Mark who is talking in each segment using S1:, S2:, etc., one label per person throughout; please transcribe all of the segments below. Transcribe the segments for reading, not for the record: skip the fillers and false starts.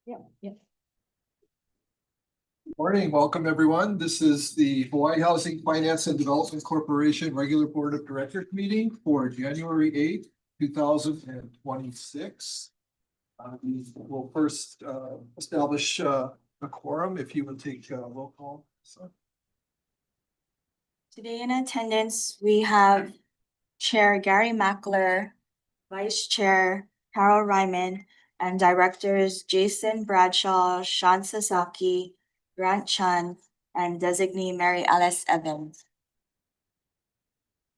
S1: Yeah.
S2: Morning, welcome everyone. This is the Hawaii Housing Finance and Development Corporation Regular Board of Directors meeting for January 8th, 2026. We will first establish a quorum if you would take a roll call. So.
S1: Today in attendance, we have Chair Gary Mackler, Vice Chair Carol Ryman, and Directors Jason Bradshaw, Sean Sasaki, Grant Chun, and Designee Mary Alice Evans.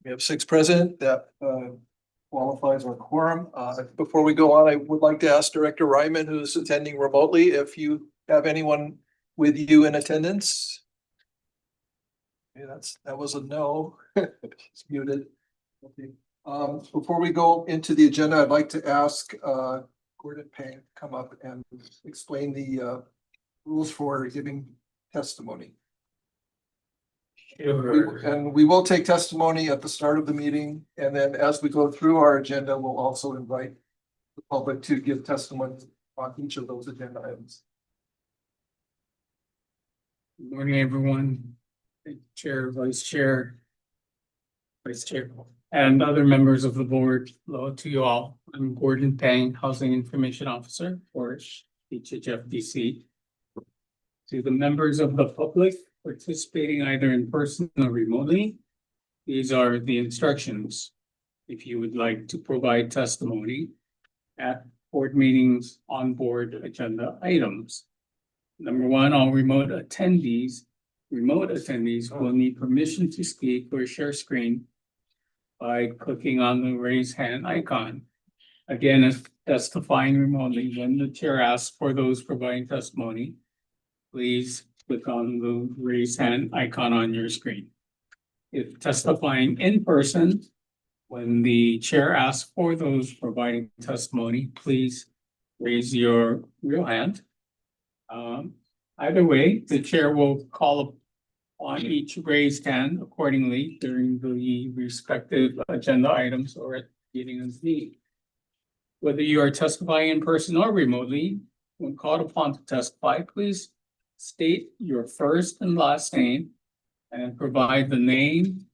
S2: We have 6 present that qualifies our quorum. Before we go on, I would like to ask Director Ryman, who's attending remotely, if you have anyone with you in attendance. Okay, that was a no. It's muted. Okay. Before we go into the agenda, I'd like to ask Gordon Payne to come up and explain the rules for giving testimony.
S3: Sure.
S2: And we will take testimony at the start of the meeting, and then as we go through our agenda, we'll also invite the public to give testimony on each of those agenda items.
S3: Good morning, everyone. Chair, Vice Chair, and other members of the board. Hello to you all. I'm Gordon Pang, Housing Information Officer for HHFDC. To the members of the public participating either in person or remotely, these are the instructions. If you would like to provide testimony at board meetings on board agenda items. Number 1, all remote attendees will need permission to speak or share screen by clicking on the raise hand icon. Again, if testifying remotely, when the chair asks for those providing testimony, please click on the raise hand icon on your screen. If testifying in person, when the chair asks for those providing testimony, please raise your real hand. Either way, the chair will call on each raised hand accordingly during the respective agenda items or at the beginning of the meeting. Whether you are testifying in person or remotely, when called upon to testify, please state your first and last name and provide the name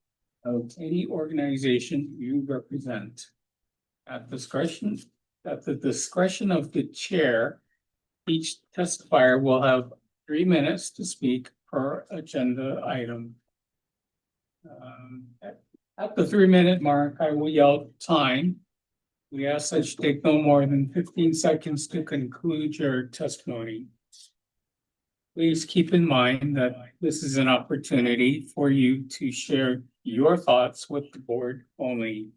S3: of any organization you represent. At the discretion of the chair, each testifier will have 3 minutes to speak per agenda item. At the 3-minute mark, I will yell time. We ask that you take no more than 15 seconds to conclude your testimony. Please keep in mind that this is an opportunity for you to share your thoughts with the board only.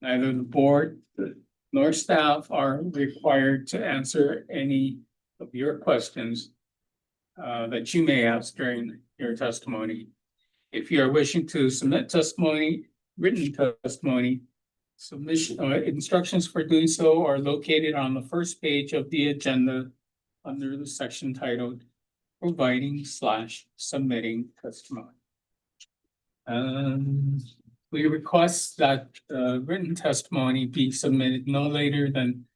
S3: Neither the board nor staff are required to answer any of your questions that you may ask during your testimony. If you are wishing to submit testimony, written testimony, submission instructions for doing so are located on the first page of the agenda under the section titled Providing/Submitting Testimony. We request that written testimony be submitted no later than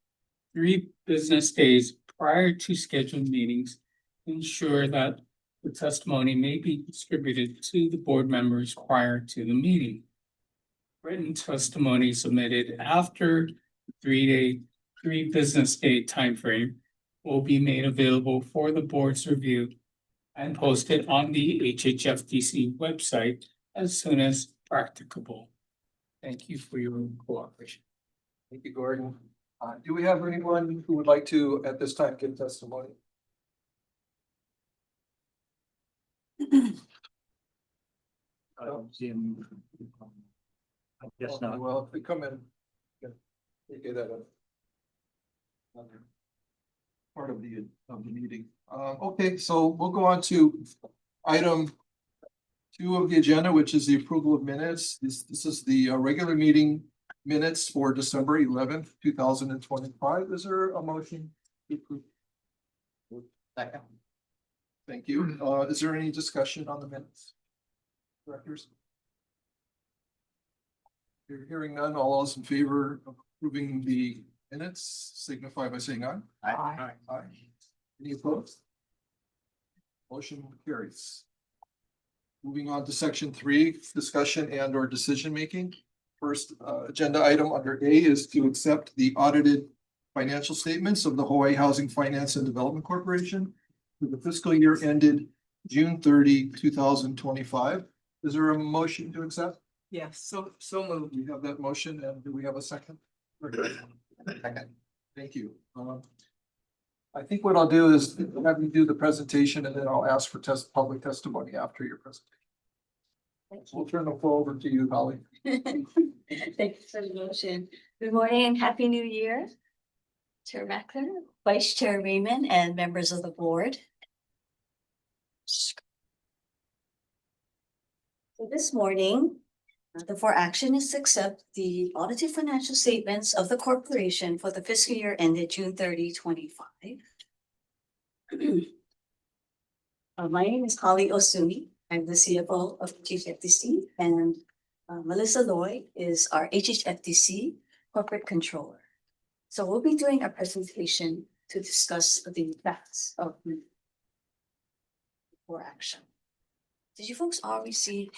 S3: 3 business days prior to scheduled meetings. Ensure that the testimony may be distributed to the board members prior to the meeting. Written testimony submitted after the 3 business day timeframe will be made available for the board's review and posted on the HHFDC website as soon as practicable. Thank you for your cooperation.
S2: Thank you, Gordon. Do we have anyone who would like to, at this time, give testimony?
S4: I don't see him. I guess
S2: Okay,
S4: not.
S2: well, if they come in, you get that another part of the meeting. Okay, so we'll go on to item 2 of the agenda, which is the approval of minutes. This is the regular meeting minutes for December 11th, 2025. Is there a motion to approve?
S4: Second.
S2: Thank you. Is there any discussion on the minutes? Directors? You're hearing none. All those in favor of approving the minutes signify by saying aye.
S4: Aye.
S2: Aye. Any opposed? Motion carries. Moving on to section 3, discussion and or decision making. First, agenda item under A is to accept the audited financial statements of the Hawaii Housing Finance and Development Corporation for the fiscal year ended June 30, 2025. Is there a motion to accept?
S4: Yes, so moved.
S2: We have that motion, and do we have a second?
S4: Second.
S2: Thank you. I think what I'll do is have you do the presentation, and then I'll ask for public testimony after your presentation. We'll turn the floor over to you, Holly.
S5: Thank you for the motion. Good morning and happy new year. Chair Mackler, Vice Chair Raymond, and members of the board. So this morning, the for action is to accept the audited financial statements of the corporation for the fiscal year ended June 30, 2025. My name is Holly Osumi. I'm the CFO of HHFDC, and Melissa Loy is our HHFDC Corporate Controller. So we'll be doing a presentation to discuss the facts of the for action. Did you folks all receive?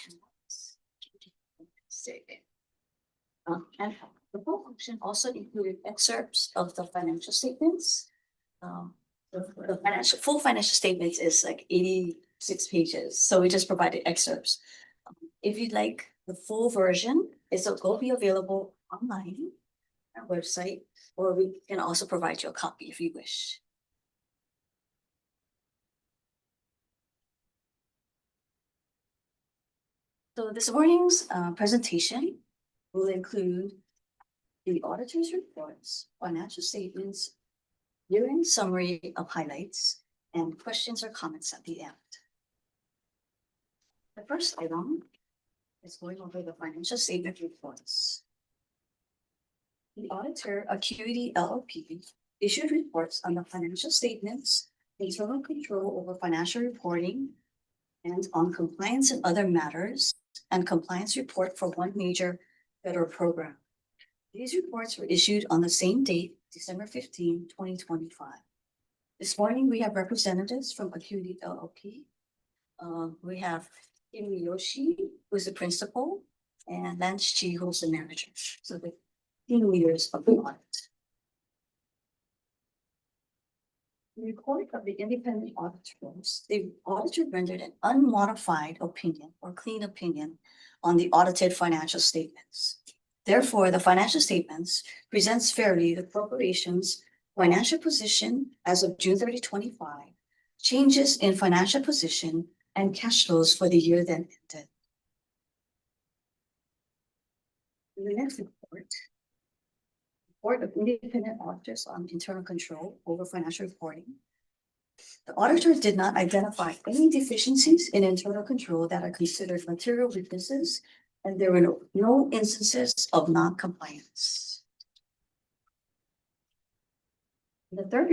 S5: And the full action also included excerpts of the financial statements. The full financial statements is like 86 pages, so we just provided excerpts. If you'd like the full version, it will be available online on our website, or we can also provide you a copy if you wish. So this morning's presentation will include the auditor's reports, financial statements, year-end summary of highlights, and questions or comments at the end. The first item is going over the financial statement reports. The auditor, Acuity LLP, issued reports on the financial statements, internal control over financial reporting, and on compliance and other matters, and compliance report for one major federal program. These reports were issued on the same date, December 15, 2025. This morning, we have representatives from Acuity LLP. We have Kim Yoshi, who's the principal, and Lance Chi, who's the manager. So the team leaders of the audit. The report of the independent auditors, the auditor rendered an unmodified opinion or clean opinion on the audited financial statements. Therefore, the financial statements presents fairly the corporation's financial position as of June 30, 2025, changes in financial position, and cash flows for the year then ended. In the next report of independent auditors on internal control over financial reporting. The auditor did not identify any deficiencies in internal control that are considered material weaknesses, and there were no instances of non-compliance. The third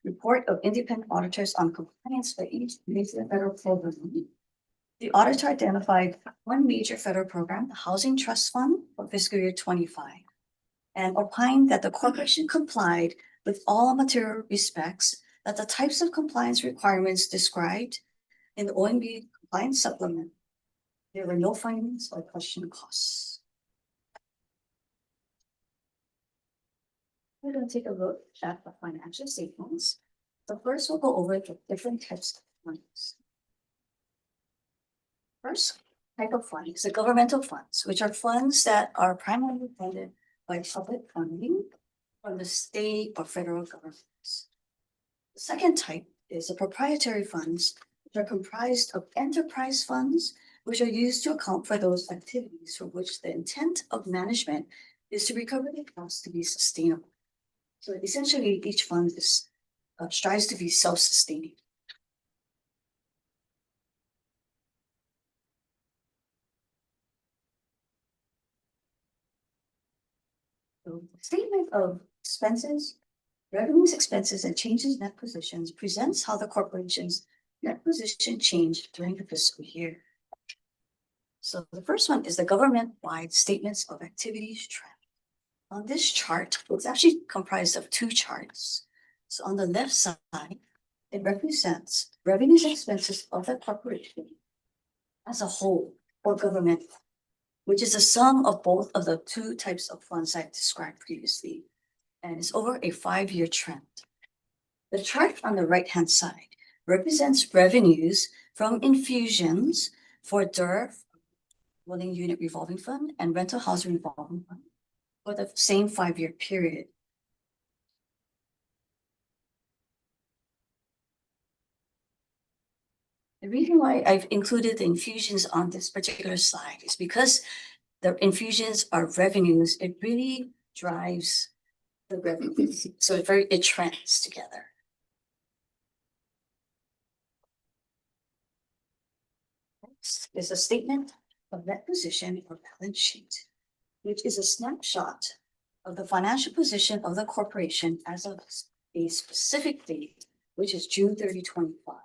S5: report of independent auditors on compliance for each major federal program. The auditor identified one major federal program, the Housing Trust Fund for fiscal year 25, and opined that the corporation complied with all material respects, that the types of compliance requirements described in the OMB compliance supplement. There were no findings or question costs. We're going to take a look at the financial statements. So first, we'll go over the different types of funds. First type of fund is the governmental funds, which are funds that are primarily funded by public funding from the state or federal governments. The second type is the proprietary funds, which are comprised of enterprise funds, which are used to account for those activities for which the intent of management is to recover the costs to be sustainable. So essentially, each fund is strives to be self-sustaining. So the statement of expenses, revenues, expenses, and changes in net positions presents how the corporation's net position changed during the fiscal year. So the first one is the government-wide statements of activities trend. On this chart, it's actually comprised of two charts. So on the left side, it represents revenues and expenses of the corporation as a whole or government, which is a sum of both of the two types of funds I described previously, and is over a 5-year trend. The chart on the right-hand side represents revenues from infusions for DERF, Dwelling Unit Revolving Fund, and Rental Housing Revolving Fund for the same 5-year period. The reason why I've included the infusions on this particular slide is because the infusions are revenues. It really drives the revenues. So it trends together. Next is a statement of net position or balance sheet, which is a snapshot of the financial position of the corporation as of a specific date, which is June 30, 2025.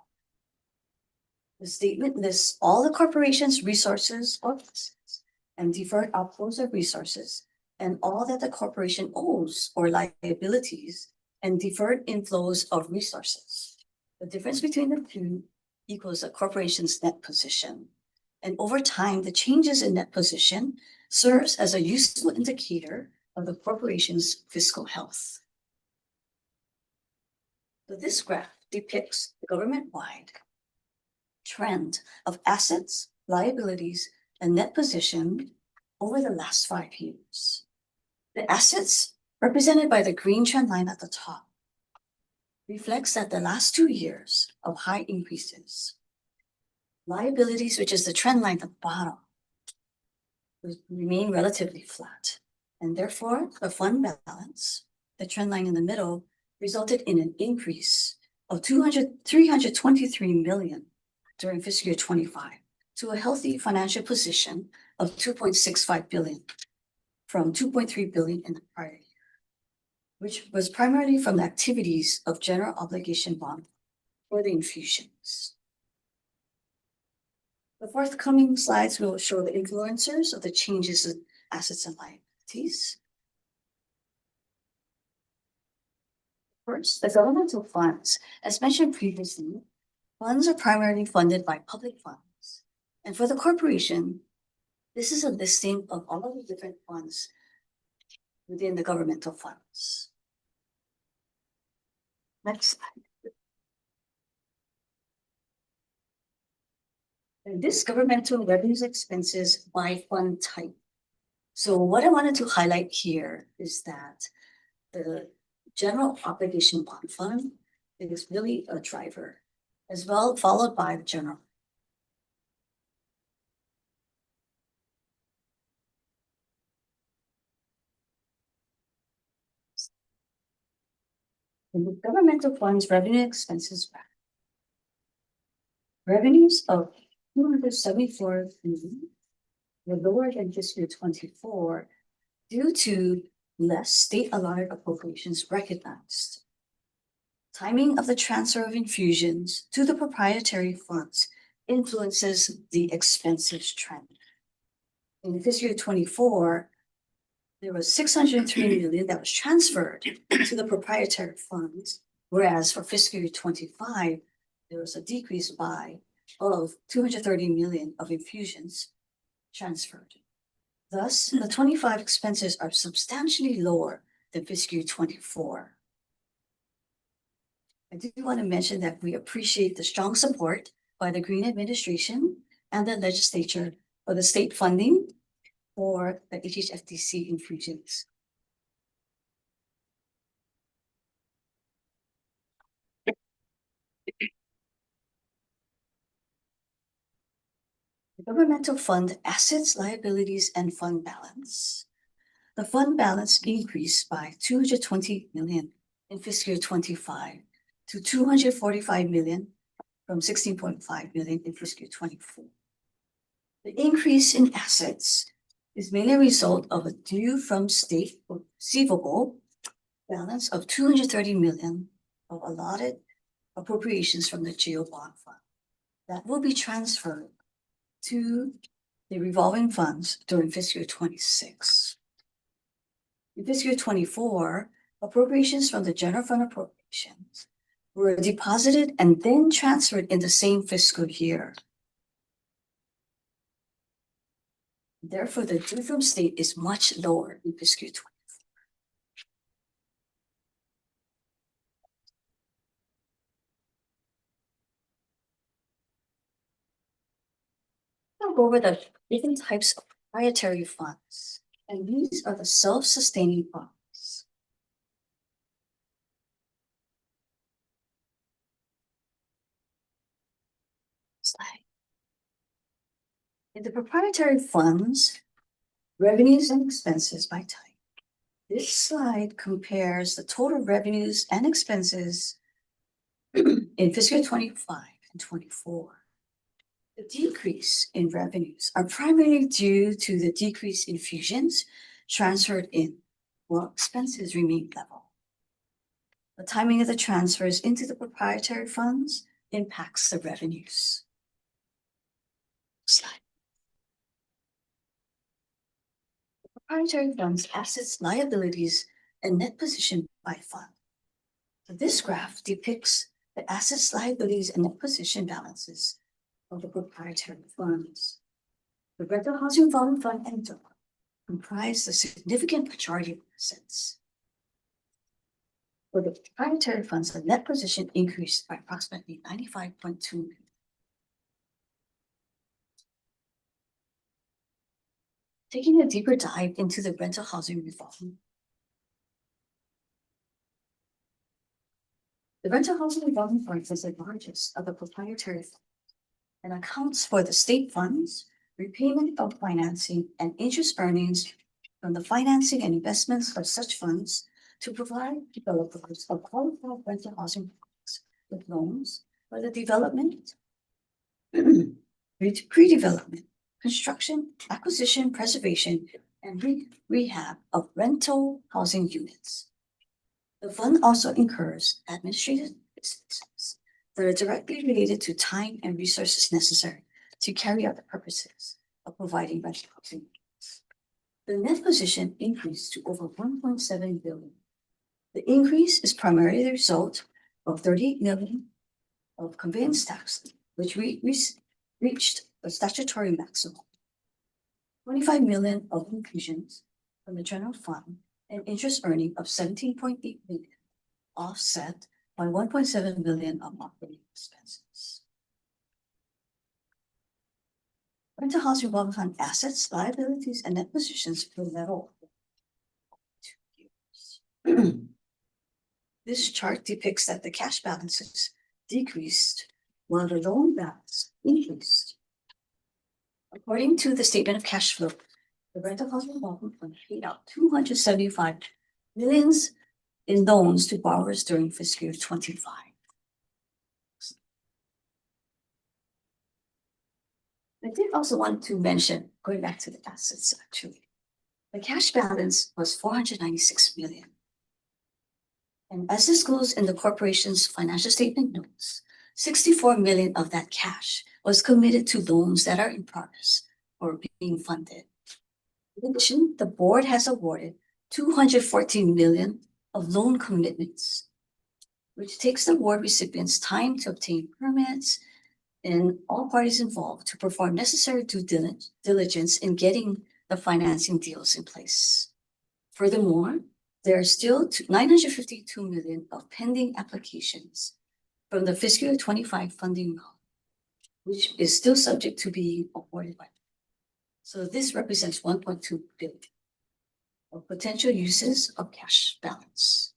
S5: The statement lists all the corporation's resources or assets and deferred outflows of resources, and all that the corporation owes or liabilities and deferred inflows of resources. The difference between the two equals the corporation's net position. And over time, the changes in net position serves as a useful indicator of the corporation's fiscal health. So this graph depicts the government-wide trend of assets, liabilities, and net position over the last 5 years. The assets, represented by the green trend line at the top, reflects that the last 2 years of high increases. Liabilities, which is the trend line at the bottom, remain relatively flat, and therefore the fund balance, the trend line in the middle, resulted in an increase of 323 million during fiscal year 25 to a healthy financial position of 2.65 billion from 2.3 billion in the prior year, which was primarily from the activities of general obligation bond for the infusions. The forthcoming slides will show the influencers of the changes in assets and liabilities. First, the governmental funds. As mentioned previously, funds are primarily funded by public funds. And for the corporation, this is a listing of all of the different funds within the governmental funds. Next slide. And this governmental revenues expenses by fund type. So what I wanted to highlight here is that the general obligation bond fund is really a driver, as well followed by the general. And the governmental funds revenue expenses back. Revenues of 274 million were lower than fiscal year 24 due to less state allotted appropriations recognized. Timing of the transfer of infusions to the proprietary funds influences the expenses trend. In fiscal year 24, there was 603 million that was transferred to the proprietary funds, whereas for fiscal year 25, there was a decrease of 230 million of infusions transferred. Thus, the 25 expenses are substantially lower than fiscal year 24. I do want to mention that we appreciate the strong support by the Green administration and the legislature for the state funding for the HHFDC infusions. The governmental fund assets, liabilities, and fund balance. The fund balance increased by 220 million in fiscal year 25 to 245 million from 16.5 million in fiscal year 24. The increase in assets is mainly a result of a due from state receivable balance of 230 million of allotted appropriations from the GEO bond fund that will be transferred to the revolving funds during fiscal year 26. In fiscal year 24, appropriations from the general fund appropriations were deposited and then transferred in the same fiscal year. Therefore, the due from state is much lower in fiscal year 20. I'll go over the different types of proprietary funds, and these are the self-sustaining funds. Slide. In the proprietary funds, revenues and expenses by type. This slide compares the total revenues and expenses in fiscal year 25 and 24. The decrease in revenues are primarily due to the decrease in fusions transferred in, while expenses remain level. The timing of the transfers into the proprietary funds impacts the revenues. Slide. The proprietary funds, assets, liabilities, and net position by fund. So this graph depicts the assets, liabilities, and net position balances of the proprietary funds. The rental housing revolving fund and DORA comprise the significant majority of assets. For the proprietary funds, the net position increased by approximately 95.2 million. Taking a deeper dive into the rental housing revolving. The rental housing revolving fund is the largest of the proprietary funds and accounts for the state funds, repayment of financing, and interest earnings from the financing and investments of such funds to provide developers of qualified rental housing projects with loans for the development, pre-development, construction, acquisition, preservation, and rehab of rental housing units. The fund also incurs administrative expenses that are directly related to time and resources necessary to carry out the purposes of providing rental housing. The net position increased to over 1.7 billion. The increase is primarily the result of 38 million of conveyance tax, which reached a statutory maximum. 25 million of inclusions from the general fund and interest earning of 17.8 million, offset by 1.7 million of operating expenses. Rental housing revolving fund assets, liabilities, and net positions per level. 2 years. This chart depicts that the cash balances decreased while the loan balance increased. According to the statement of cash flow, the rental housing revolving fund paid out 275 million in loans to borrowers during fiscal year 25. I did also want to mention, going back to the assets actually, the cash balance was 496 million. And as disclosed in the corporation's financial statement notes, 64 million of that cash was committed to loans that are in progress or being funded. In addition, the board has awarded 214 million of loan commitments, which takes the award recipients time to obtain permits and all parties involved to perform necessary due diligence in getting the financing deals in place. Furthermore, there are still 952 million of pending applications from the fiscal year 25 funding round, which is still subject to being awarded by. So this represents 1.2 billion of potential uses of cash balance.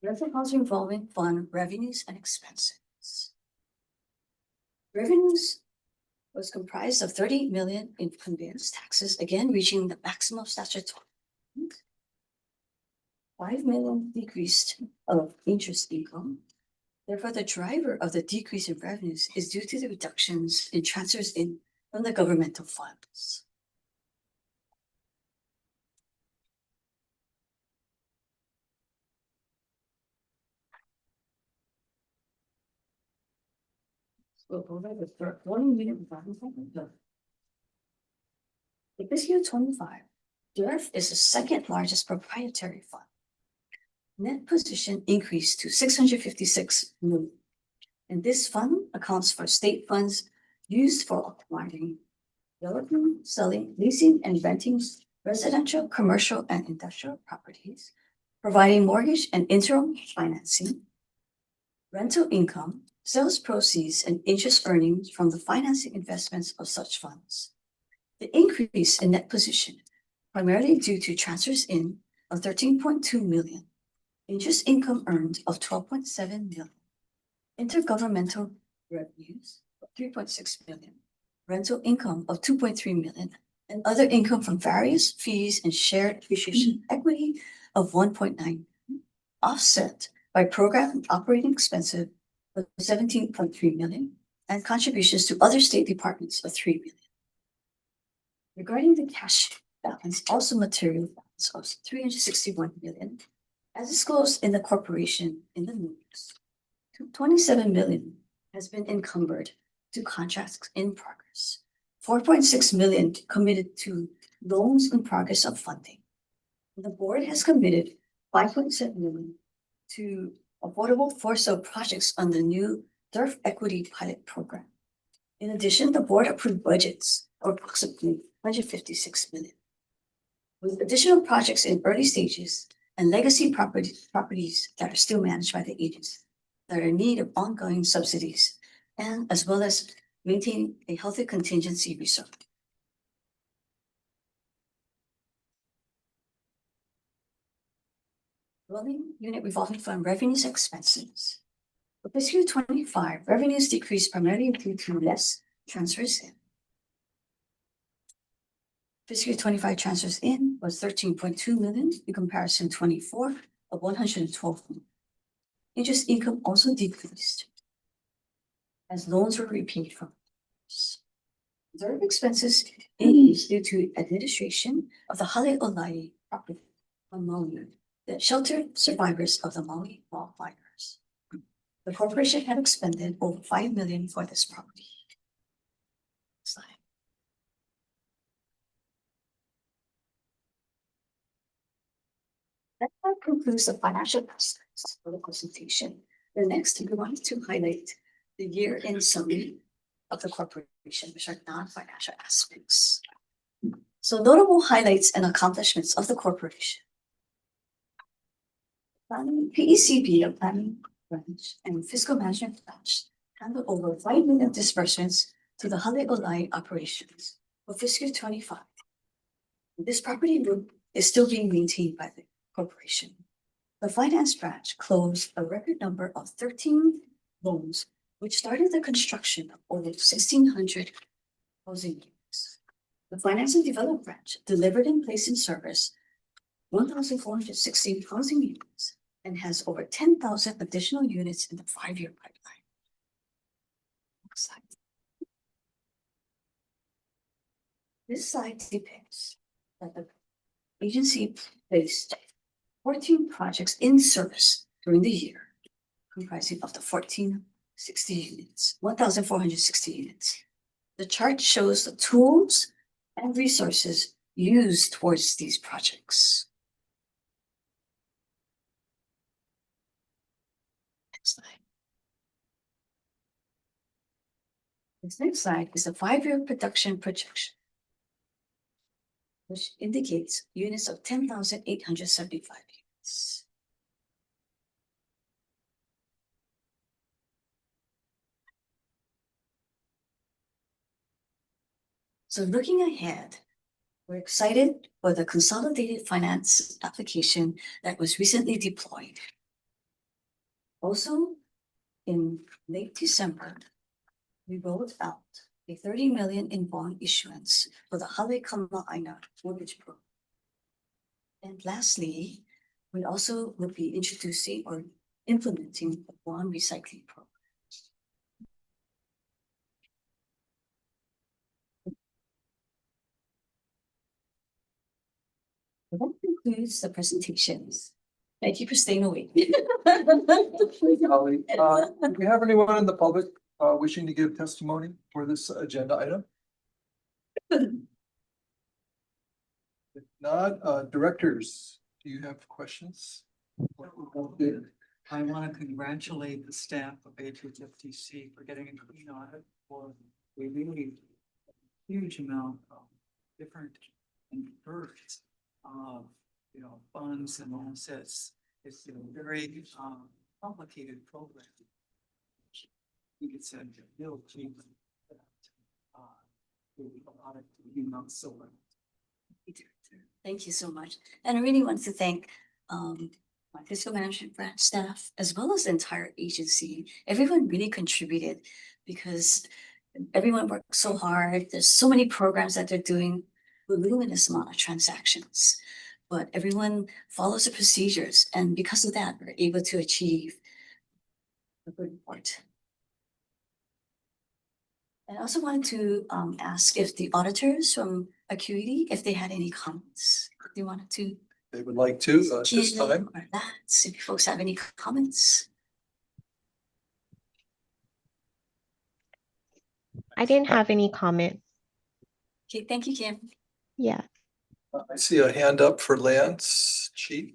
S5: Rental housing revolving fund revenues and expenses. Revenues was comprised of 38 million in conveyance taxes, again reaching the maximum statutory. 5 million decreased of interest income. Therefore, the driver of the decrease in revenues is due to the reductions in transfers in from the governmental funds. We'll go over the third 1 million environmental. In fiscal year 25, DERF is the second largest proprietary fund. net position increased to 656 million. And this fund accounts for state funds used for acquiring, developing, selling, leasing, and renting residential, commercial, and industrial properties, providing mortgage and interim financing, rental income, sales proceeds, and interest earnings from the financing investments of such funds. The increase in net position primarily due to transfers in of 13.2 million, interest income earned of 12.7 million, intergovernmental revenues of 3.6 million, rental income of 2.3 million, and other income from various fees and shared appreciation equity of 1.9 million, offset by program and operating expenses of 17.3 million and contributions to other state departments of 3 million. Regarding the cash balance, also material balance of 361 million, as disclosed in the corporation in the news, 27 million has been encumbered to contracts in progress. 4.6 million committed to loans in progress of funding. The board has committed 5.7 million to affordable for sale projects on the new DERF Equity Pilot Program. In addition, the board approved budgets of approximately 156 million. With additional projects in early stages and legacy properties that are still managed by the agency that are in need of ongoing subsidies, and as well as maintaining a healthy contingency reserve. Dwelling unit revolving fund revenues and expenses. For fiscal year 25, revenues decreased primarily due to less transfers in. Fiscal year 25 transfers in was 13.2 million in comparison to 24 of 112 million. Interest income also decreased as loans were repaid from reserve expenses increased due to administration of the Hale'olai property on Maui that sheltered survivors of the Maui wildfires. The corporation had expended over 5 million for this property. Slide. That concludes the financial aspects of the presentation. The next, we wanted to highlight the year-end summary of the corporation, which are non-financial aspects. So notable highlights and accomplishments of the corporation. Planning PECB, a planning branch, and fiscal management branch handled over 5 million disbursements to the Hale'olai operations for fiscal 25. This property group is still being maintained by the corporation. The finance branch closed a record number of 13 loans, which started the construction of over 1,600 housing units. The finance and development branch delivered and placed in service 1,416 housing units and has over 10,000 additional units in the 5-year pipeline. Next slide. This slide depicts that the agency placed 14 projects in service during the year, comprising of the 1,460 units. The chart shows the tools and resources used towards these projects. Next slide. This next slide is a 5-year production projection, which indicates units of 10,875 units. So looking ahead, we're excited for the consolidated finance application that was recently deployed. Also, in late December, we rolled out a 30 million in bond issuance for the Hale'olai mortgage program. And lastly, we also will be introducing or implementing a bond recycling program. That concludes the presentations. Thank you for staying awake.
S2: Thank you, Holly. Do we have anyone in the public wishing to give testimony for this agenda item? If not, directors, do you have questions?
S4: I want to congratulate the staff of HHFDC for getting a clean audit for a really huge amount of different and diverse, you know, funds and assets. It's a very, complicated program. I think it's a real achievement. A lot of, so well.
S5: Thank you so much. And I really want to thank my fiscal management branch staff as well as the entire agency. Everyone really contributed because everyone worked so hard. There's so many programs that they're doing with luminous amount of transactions. But everyone follows the procedures, and because of that, we're able to achieve a good report. And I also wanted to ask if the auditors from Acuity, if they had any comments, if they wanted to.
S2: They would like to, at this
S5: Kim
S2: time.
S5: or Lance, if you folks have any comments.
S6: I didn't have any comment.
S5: Okay, thank you, Kim.
S6: Yeah.
S2: I see a hand up for Lance, Chief.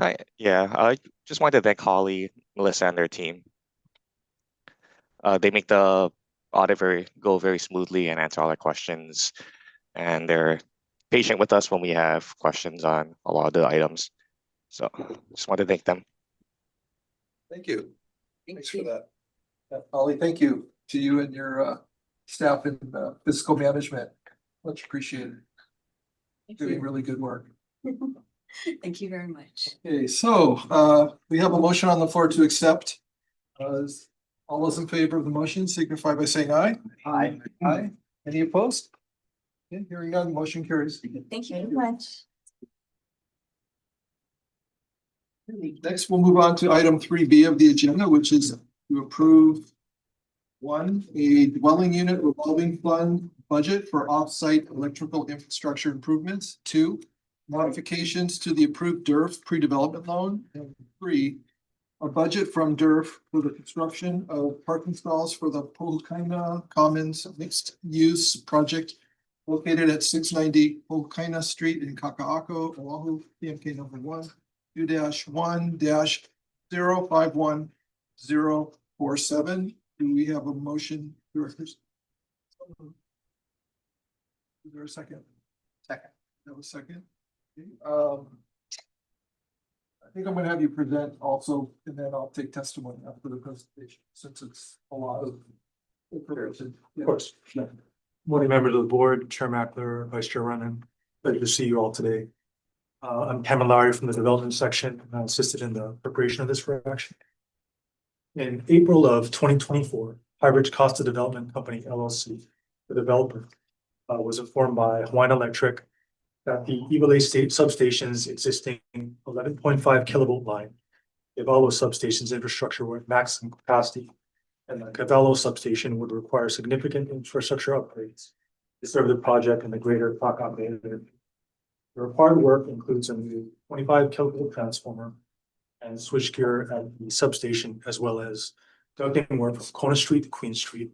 S7: Hi, yeah, I just wanted to thank Holly, Melissa, and their team. They make the audit go very smoothly and answer all our questions, and they're patient with us when we have questions on a lot of the items. So just want to thank them.
S2: Thank you.
S5: Thank
S2: Thanks for
S5: you.
S2: that. Holly, thank you to you and your staff in fiscal management. Much appreciated.
S5: Thank
S2: Doing
S5: you.
S2: really good work.
S5: Thank you very much.
S2: Okay, so we have a motion on the floor to accept. All those in favor of the motion signify by saying aye.
S4: Aye.
S2: Aye. Any opposed? Okay, hearing none, motion carries.
S5: Thank you very much.
S2: Next, we'll move on to item 3B of the agenda, which is to approve a dwelling unit revolving fund budget for off-site electrical infrastructure improvements. 2, modifications to the approved DERF pre-development loan. And 3, a budget from DERF for the construction of parking stalls for the Pohukaina Commons mixed use project located at 690 Pohukaina Street in Kaka'ako, Oahu, PMK number 1-1-051-047. Do we have a motion, directors? Is there a second?
S4: Second.
S2: No, a second. Okay, I think I'm gonna have you present also, and then I'll take testimony after the presentation, since it's a lot of information.
S8: Of course. Morning, members of the board, Chair Mackler, Vice Chair Runnan. Pleasure to see you all today. I'm Cameron Lowry from the development section, and I assisted in the preparation of this for action. In April of 2024, Highbridge Costa Development Company LLC, the developer, was informed by Hawaiian Electric that the Iwale State substation's existing 11.5 kilovolt line, Ivalo substation's infrastructure were at maximum capacity, and the Cavallo substation would require significant infrastructure upgrades to serve the project in the greater Kaka'ako area. The required work includes a new 25 kilovolt transformer and switchgear at the substation, as well as ducting work from Kona Street to Queen Street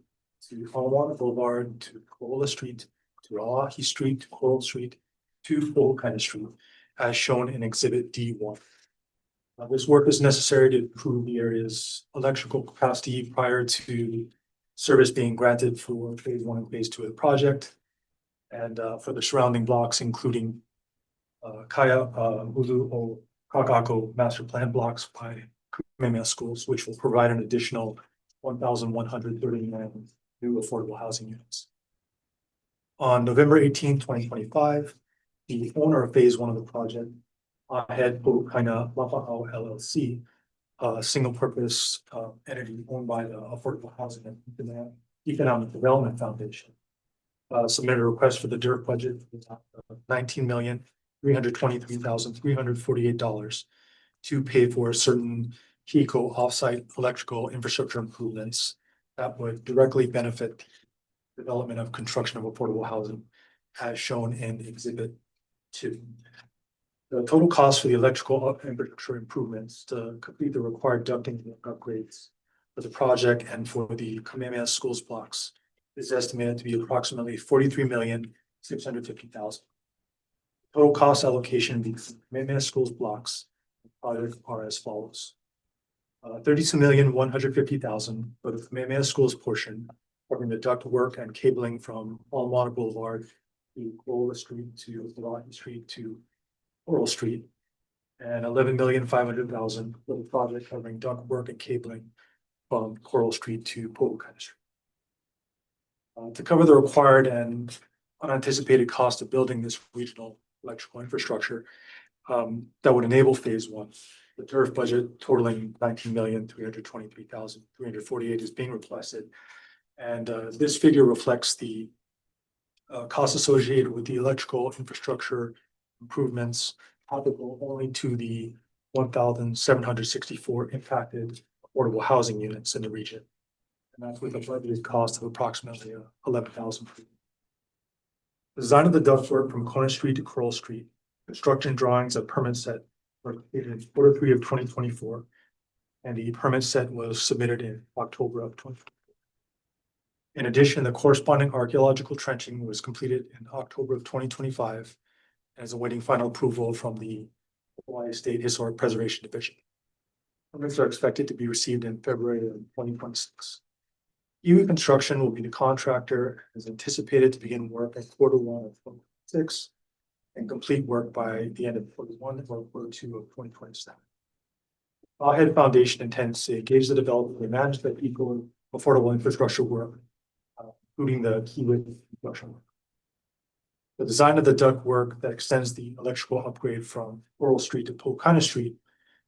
S8: to Honolulu Boulevard to Koala Street to Oahe Street to Coral Street to Pohukaina Street, as shown in Exhibit D1. This work is necessary to improve the area's electrical capacity prior to service being granted for phase 1 and phase 2 of the project, and for the surrounding blocks, including Kaya, Hulu, or Kaka'ako master plan blocks by Kamehameha schools, which will provide an additional 1,139 new affordable housing units. On November 18, 2025, the owner of phase 1 of the project, Ahead Pohukaina Lapa'au LLC, a single-purpose entity owned by the Affordable Housing and Economic Development Foundation, submitted a request for the DERF budget of $19,323,348 to pay for certain HECO offsite electrical infrastructure improvements that would directly benefit the development of construction of affordable housing, as shown in Exhibit 2. The total cost for the electrical infrastructure improvements to complete the required ducting upgrades for the project and for the Kamehameha schools blocks is estimated to be approximately $43,650,000. Total cost allocation of the Kamehameha schools blocks, project are as follows. 32,150,000 for the Kamehameha Schools portion, covering the duct work and cabling from Almana Boulevard to Cola Street to Lawton Street to Coral Street. And 11,500,000 for the project covering duct work and cabling from Coral Street to Pocahontas Street. To cover the required and unanticipated cost of building this regional electrical infrastructure that would enable phase one, the DERF budget totaling 19,323,348 is being requested. And this figure reflects the costs associated with the electrical infrastructure improvements applicable only to the 1,764 impacted affordable housing units in the region. And that's with a budgeted cost of approximately 11,000. Design of the ductwork from Kona Street to Coral Street, construction drawings of permit set were completed in Q3 of 2024, and the permit set was submitted in October of 2024. In addition, the corresponding archaeological trenching was completed in October of 2025 and is awaiting final approval from the Hawaii State Historic Preservation Division. Permits are expected to be received in February of 2026. Iwi Construction will be the contractor and is anticipated to begin work in Q1 of 2026 and complete work by the end of Q1 or Q2 of 2027. Head Foundation intends to engage the developer to manage the equal affordable infrastructure work, including the Kiewit construction work. The design of the duct work that extends the electrical upgrade from Coral Street to Pocahontas Street,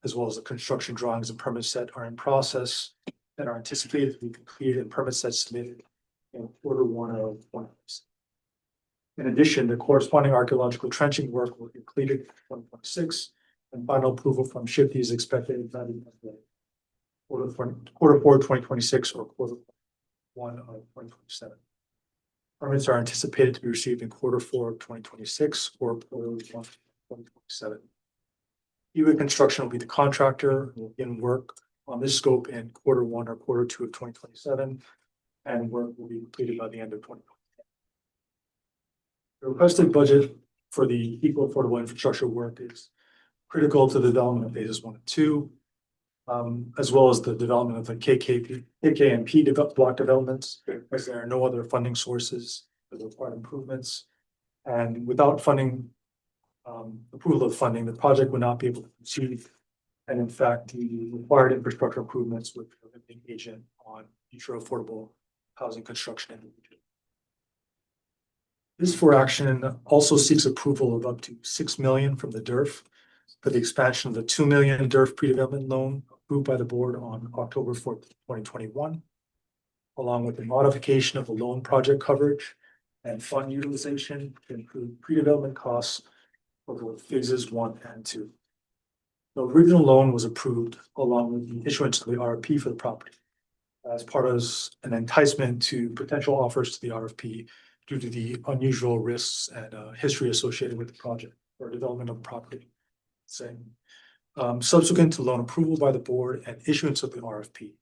S8: as well as the construction drawings and permit set are in process and are anticipated to be completed and permit sets submitted in Q1 of 2026. In addition, the corresponding archaeological trenching work will be completed in 2026, and final approval from Shifty is expected by the end of Q4 2026 or Q1 of 2027. Permits are anticipated to be received in Q4 of 2026 or Q1 of 2027. Iwi Construction will be the contractor and will begin work on this scope in Q1 or Q2 of 2027, and work will be completed by the end of 2027. The requested budget for the equal affordable infrastructure work is critical to the development of phases 1 and 2, as well as the development of the KKMP block developments, as there are no other funding sources for the required improvements. And without funding, approval of funding, the project would not be able to proceed. And in fact, the required infrastructure improvements would be a limiting agent on future affordable housing construction in the region. This for action also seeks approval of up to $6 million from the DERF for the expansion of the $2 million DERF pre-development loan approved by the board on October 4th, 2021, along with the modification of the loan project coverage and fund utilization to include pre-development costs for both phases 1 and 2. The original loan was approved along with the issuance of the RFP for the property as part of an enticement to potential offers to the RFP due to the unusual risks and history associated with the project or development of the property. Subsequent to loan approval by the board and issuance of the RFP,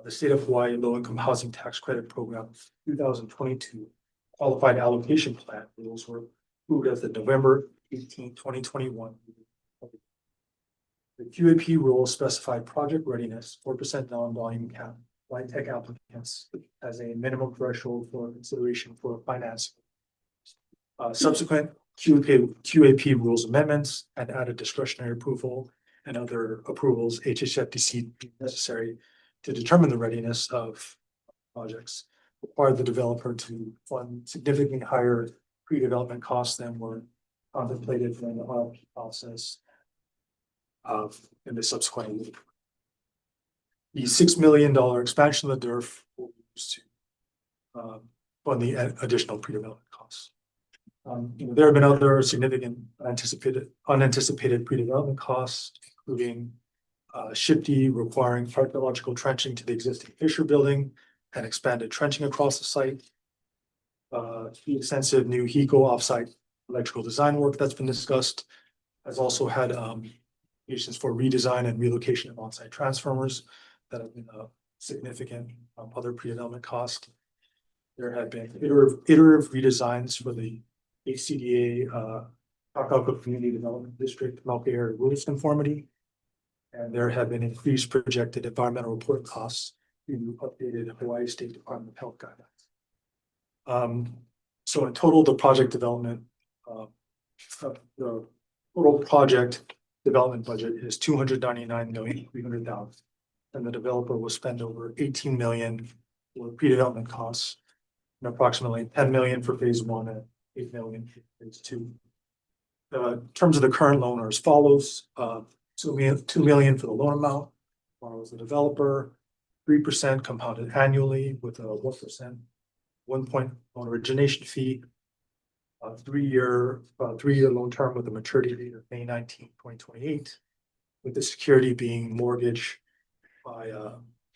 S8: the State of Hawaii Low Income Housing Tax Credit Program 2022 Qualified Allocation Plan rules were approved as the November 18, 2021. The QAP rules specified project readiness, 4% non-volume cap, light tech applicants as a minimum threshold for consideration for financing. Subsequent QAP rules amendments and added discretionary approval and other approvals HHFDC necessary to determine the readiness of projects required the developer to fund significantly higher pre-development costs than were contemplated during the RFP process in the subsequent year. The $6 million expansion of the DERF will be used to fund the additional pre-development costs. There have been other significant unanticipated pre-development costs, including Shifty requiring archaeological trenching to the existing Fisher building and expanded trenching across the site. The extensive new HECO offsite electrical design work that's been discussed has also had applications for redesign and relocation of on-site transformers that have been a significant other pre-development cost. There have been iterative redesigns for the HCDA Kaka'ako Community Development District multi-area rules conformity And there have been increased projected environmental report costs due to updated Hawaii State Department of Health guidelines. So in total, the project development, the total project development budget is $299,300,000. And the developer will spend over 18 million for pre-development costs and approximately 10 million for phase 1 and 8 million for phase 2. In terms of the current loan are as follows: 2 million for the loan amount, borrows the developer, 3% compounded annually with a 1% 1-point loan origination fee, a 3-year loan term with a maturity date of May 19, 2028, with the security being mortgage by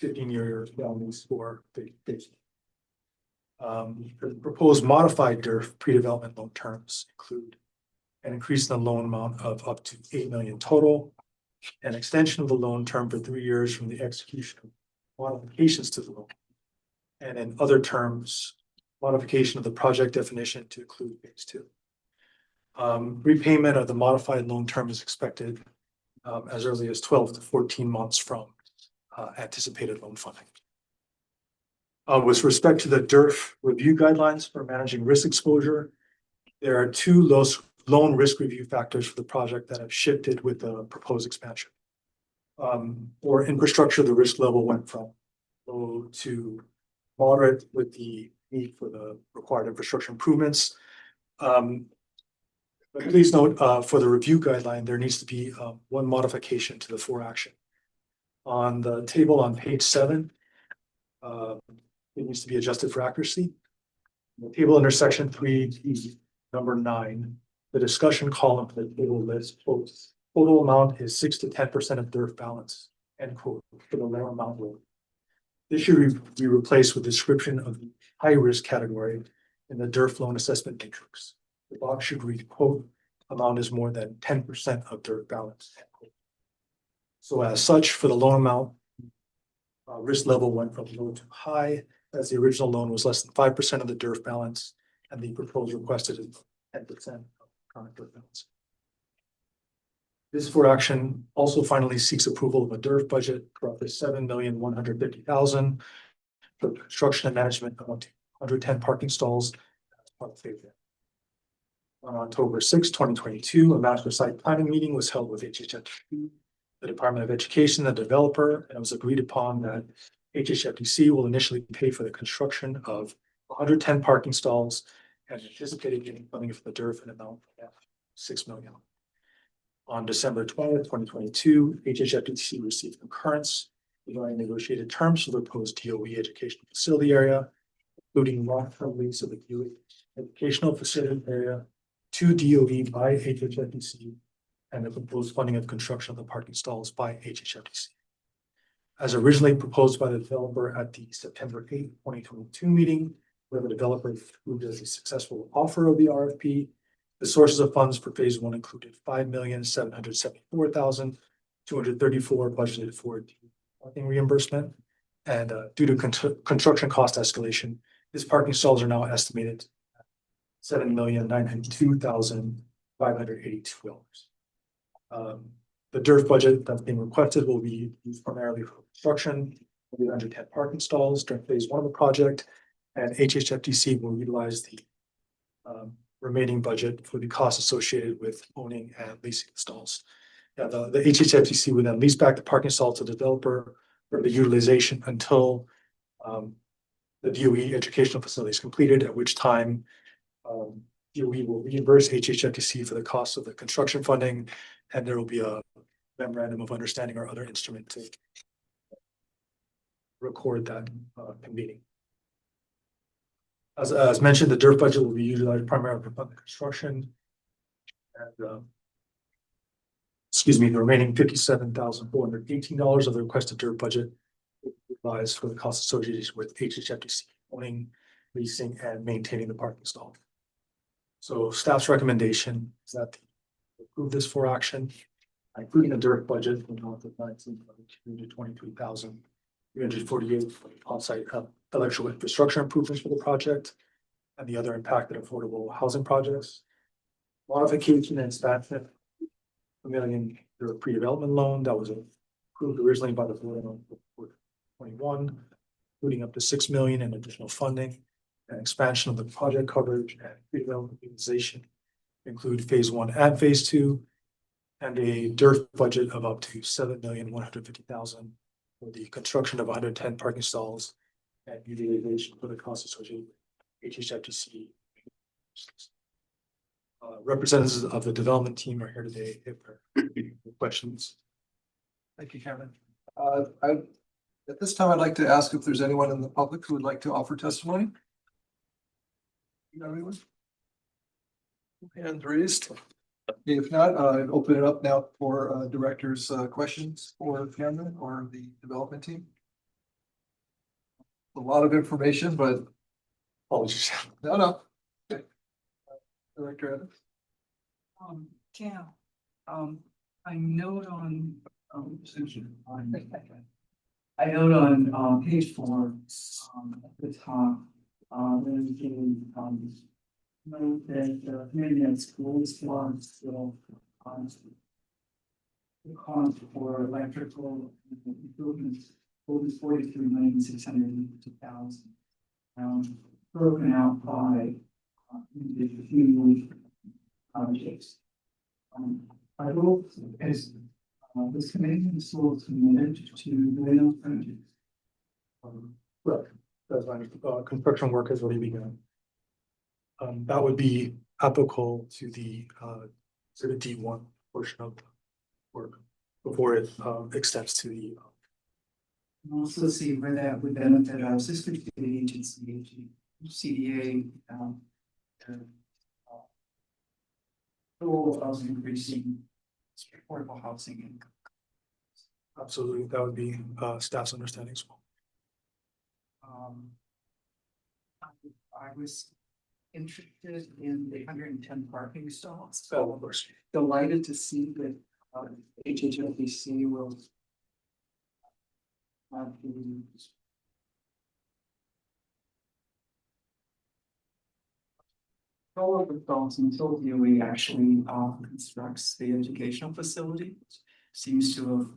S8: 15-year lease for phase. The proposed modified DERF pre-development loan terms include an increase in the loan amount of up to 8 million total, an extension of the loan term for 3 years from the execution of modifications to the loan, and in other terms, modification of the project definition to include phase 2. Repayment of the modified loan term is expected as early as 12 to 14 months from anticipated loan funding. With respect to the DERF review guidelines for managing risk exposure, there are 2 loan risk review factors for the project that have shifted with the proposed expansion. For infrastructure, the risk level went from low to moderate with the need for the required infrastructure improvements. But please note, for the review guideline, there needs to be 1 modification to the 4 action. On the table on page 7, it needs to be adjusted for accuracy. The table under section 3, number 9, the discussion column for the table lists, quote, total amount is 6 to 10% of DERF balance, end quote, for the loan amount loan. This should be replaced with description of the high risk category in the DERF loan assessment matrix. The box should read, quote, amount is more than 10% of DERF balance, end quote. So as such, for the loan amount, risk level went from low to high, as the original loan was less than 5% of the DERF balance, and the proposed requested is 10% of current DERF balance. This 4 action also finally seeks approval of a DERF budget for up to $7,150,000 for construction and management of up to 110 parking stalls. On October 6, 2022, a master site planning meeting was held with HHFDC, the Department of Education, the developer, and it was agreed upon that HHFDC will initially pay for the construction of 110 parking stalls and anticipated getting funding for the DERF in amount of $6 million. On December 20th, 2022, HHFDC received concurrence regarding negotiated terms for the proposed DOE educational facility area, including long-term lease of the DOE educational facility area to DOE by HHFDC and the proposed funding of construction of the parking stalls by HHFDC. As originally proposed by the developer at the September 8, 2022 meeting, where the developer proved as a successful offer of the RFP, the sources of funds for phase 1 included $5,774,234 budgeted for parking reimbursement. And due to construction cost escalation, these parking stalls are now estimated at $7,902,582. The DERF budget that's being requested will be used primarily for construction of the 110 parking stalls during phase 1 of the project, and HHFDC will utilize the remaining budget for the costs associated with owning and leasing the stalls. Yeah, the HHFDC would then lease back the parking stall to the developer for the utilization until the DOE educational facility is completed, at which time DOE will reimburse HHFDC for the cost of the construction funding, and there will be a memorandum of understanding or other instrument to record that convening. As mentioned, the DERF budget will be utilized primarily for fund the construction. And the remaining $57,418 of the requested DERF budget will be utilized for the costs associated with HHFDC owning, leasing, and maintaining the parking stall. So staff's recommendation is that they approve this for action, including the DERF budget from north of 1922 to 23,348 on-site electrical infrastructure improvements for the project and the other impacted affordable housing projects. Modification and expansion, $1 million pre-development loan that was approved originally by the board on 21, including up to 6 million in additional funding and expansion of the project coverage and redevelopment utilization, include phase 1 and phase 2, and a DERF budget of up to 7,150,000 for the construction of 110 parking stalls and utilization for the costs associated with HHFDC. Representatives of the development team are here today if there are any questions.
S2: Thank you, Kevin. At this time, I'd like to ask if there's anyone in the public who would like to offer testimony. You got anyone? Hands raised. If not, I'd open it up now for directors' questions for Cameron or the development team. A lot of information, but
S8: Apologies.
S2: no. Okay. Director Evans.
S4: Cam, I note on, I note on, page 4, at the top, there's a, note that, community and schools funds will, the cost for electrical improvements, total is 43,650,000. Broken out by, individual projects. I hope as, this committee is still committed to the project.
S8: Correct. That's fine. Construction work has already begun. That would be applicable to the sort of D1 portion of the work before it extends to the.
S4: And also see where that would benefit us, this could be the agency, CDA, goal of increasing affordable housing income.
S8: Absolutely, that would be staff's understanding as well.
S4: I was interested in the 110 parking stalls.
S8: Oh, of course.
S4: Delighted to see that HHFDC will have the all of the stalls until DOE actually constructs the educational facility. Seems to have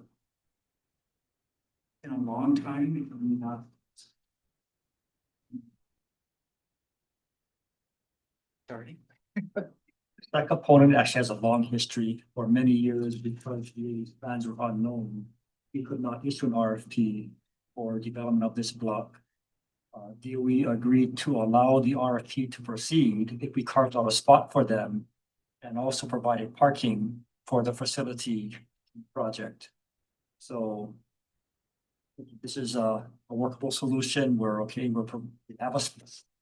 S4: been a long time, I mean, not starting.
S9: That component actually has a long history for many years because the plans were unknown. We could not issue an RFP for development of this block. DOE agreed to allow the RFP to proceed if we carved out a spot for them and also provided parking for the facility project. So this is a workable solution. We're okay. We have a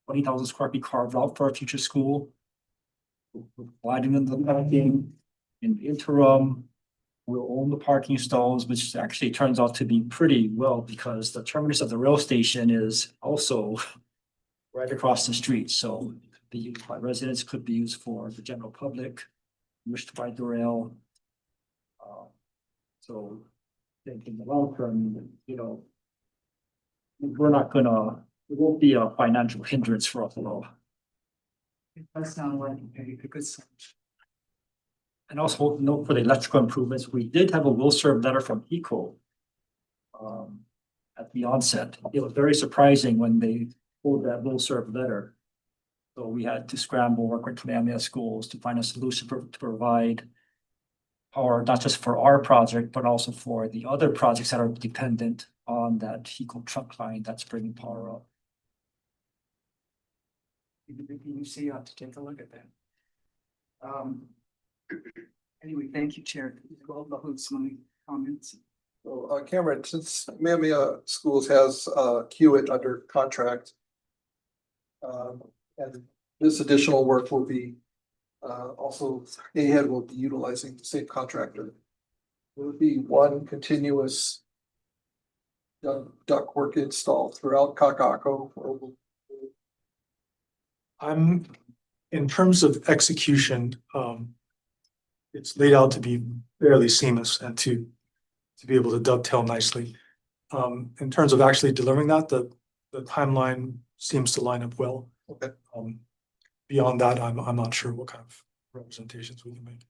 S9: 20,000 square feet carved out for a future school. We're providing them the parking. In the interim, we'll own the parking stalls, which actually turns out to be pretty well because the terminus of the rail station is also right across the street. So it could be used by residents, could be used for the general public, wish to ride the rail. So I think in the long term, we're not gonna, it won't be a financial hindrance for us at all.
S4: It does sound like a good solution.
S9: And also note for the electrical improvements, we did have a will serve letter from ECO. At the onset, it was very surprising when they pulled that will serve letter. So we had to scramble, work with Kamehameha schools to find a solution to provide power, not just for our project, but also for the other projects that are dependent on that ECO trunk line that's bringing power up.
S4: You see, you have to take a look at that. Anyway, thank you, Chair. Well, behooves my comments.
S2: So, Cameron, since Kamehameha Schools has Hewitt under contract, and this additional work will be also AHEAD will be utilizing the same contractor. Will it be one continuous ductwork installed throughout Kakako?
S8: In terms of execution, it's laid out to be fairly seamless and to be able to dovetail nicely. In terms of actually delivering that, the timeline seems to line up well.
S2: Okay.
S8: Beyond that, I'm not sure what kind of representations we can make.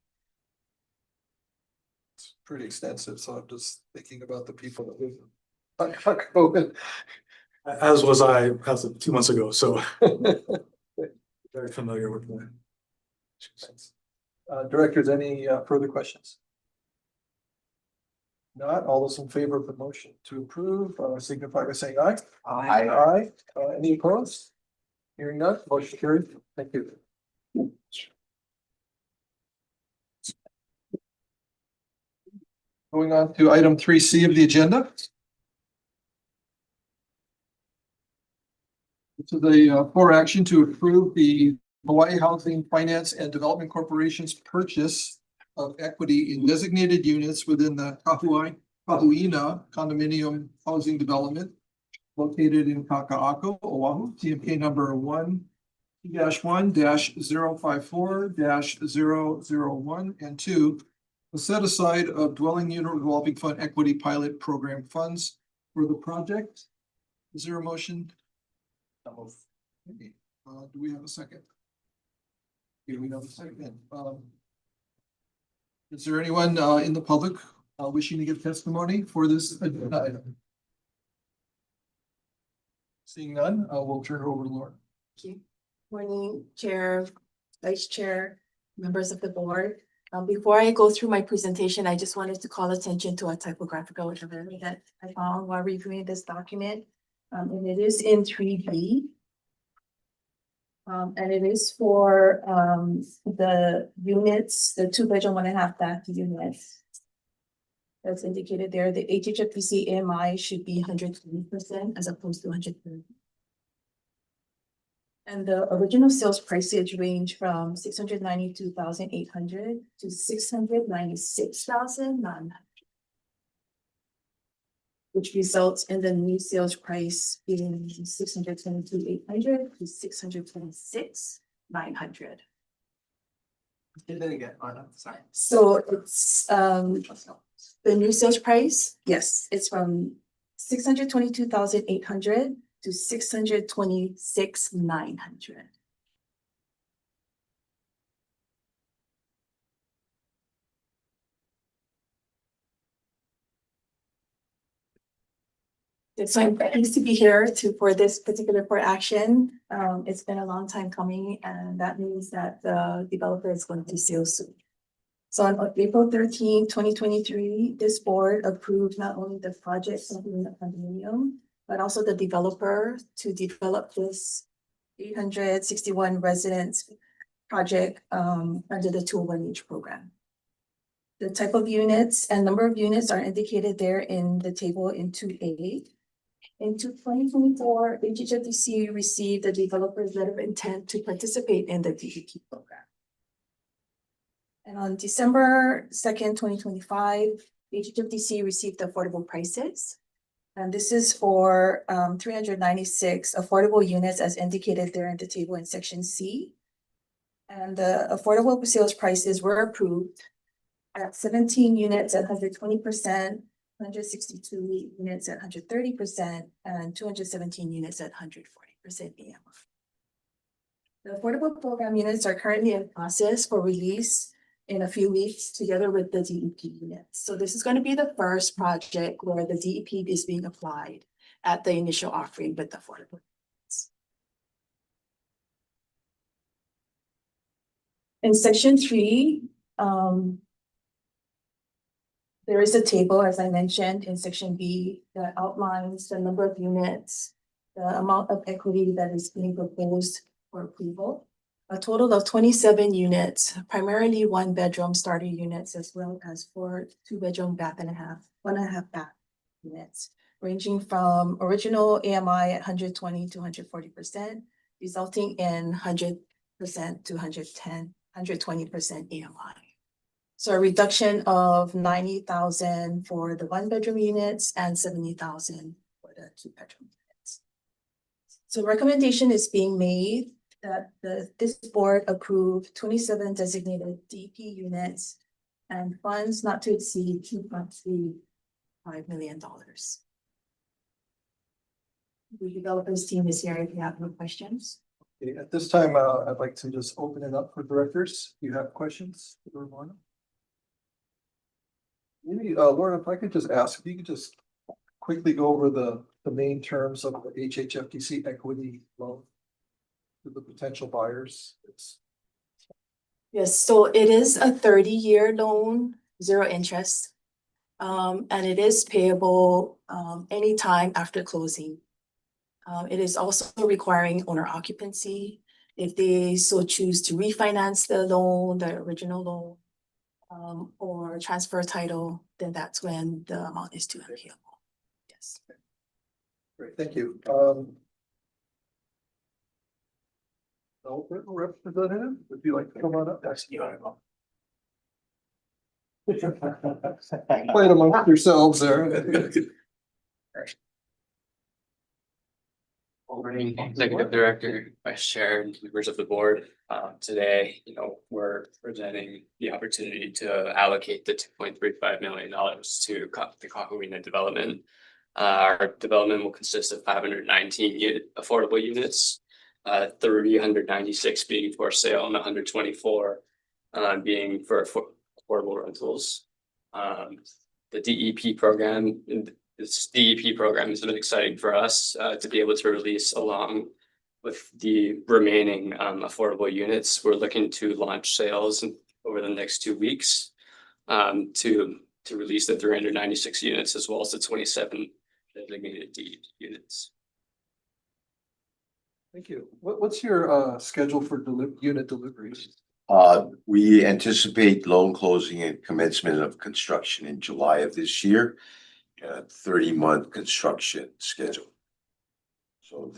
S2: It's pretty extensive, so I'm just thinking about the people that live on Cocoa.
S8: As was I, as of 2 months ago, so very familiar with that.
S2: Directors, any further questions? Not, all those in favor of the motion to approve, signify by saying aye. Aye. Any opposed? Hearing none, motion carried. Thank you. Going on to item 3C of the agenda. To the for action to approve the Hawaii Housing Finance and Development Corporation's purchase of equity in designated units within the Kahuina condominium housing development located in Kaka'ako, Oahu, TMK number 1-1-054-001 and 2, a set aside of dwelling unit revolving fund equity pilot program funds for the project. Is there a motion? Do we have a second? Okay, we have a second. Is there anyone in the public wishing to give testimony for this agenda item? Seeing none, we'll turn it over to Laura.
S10: Thank you. Morning, Chair, Vice Chair, members of the board. Before I go through my presentation, I just wanted to call attention to a typographical error that I found while reviewing this document. And it is in 3B. And it is for the units, the 2-bedroom, 1.5-bath units. That's indicated there. The HHFDC AMI should be 120% as opposed to 130%. And the original sales prices range from 692,800 to 696,900. Which results in the new sales price being 622,800 to 626,900.
S4: Say that again, sorry.
S10: So it's the new sales price, yes, it's from 622,800 to 626,900. So I'm pleased to be here for this particular for action. It's been a long time coming, and that means that the developer is going to sell soon. So on April 13, 2023, this board approved not only the project in the condominium, but also the developer to develop this 861 residents project under the 201H program. The type of units and number of units are indicated there in the table in 2A. In 2024, HHFDC received the developer's letter of intent to participate in the DEP program. And on December 2nd, 2025, HHFDC received affordable prices. And this is for 396 affordable units as indicated there in the table in section C. And the affordable sales prices were approved at 17 units at 120%, 162 units at 130%, and 217 units at 140% AMI. The affordable program units are currently in process for release in a few weeks together with the DEP units. So this is going to be the first project where the DEP is being applied at the initial offering with the affordable units. In section 3, there is a table, as I mentioned, in section B that outlines the number of units, the amount of equity that is being proposed for approval. A total of 27 units, primarily 1-bedroom starter units, as well as 4 2-bedroom, 1.5 bath units, ranging from original AMI at 120 to 140%, resulting in 100% to 120% AMI. So a reduction of 90,000 for the 1-bedroom units and 70,000 for the 2-bedroom units. So recommendation is being made that this board approve 27 designated DP units and funds not to exceed $2.35 million. The developers team is here if you have no questions.
S2: Okay, at this time, I'd like to just open it up for directors. If you have questions for Romano? Maybe, Lauren, if I could just ask, if you could just quickly go over the main terms of the HHFDC equity loan to the potential buyers.
S10: Yes, so it is a 30-year loan, zero interest. And it is payable anytime after closing. It is also requiring owner occupancy. If they so choose to refinance the loan, the original loan, or transfer title, then that's when the amount is due and payable. Yes.
S2: Great, thank you. Representative, would you like to come on up? Play it amongst yourselves there.
S11: Morning, Executive Director, Vice Chair, and members of the board. Today, we're presenting the opportunity to allocate the $2.35 million to the Kakawina development. Our development will consist of 519 affordable units, 396 being for sale and 124 being for affordable rentals. The DEP program, this DEP program has been exciting for us to be able to release along with the remaining affordable units. We're looking to launch sales over the next 2 weeks to release the 396 units as well as the 27 designated DEP units.
S2: Thank you. What's your schedule for unit deliveries?
S12: We anticipate loan closing and commencement of construction in July of this year. 30-month construction schedule. So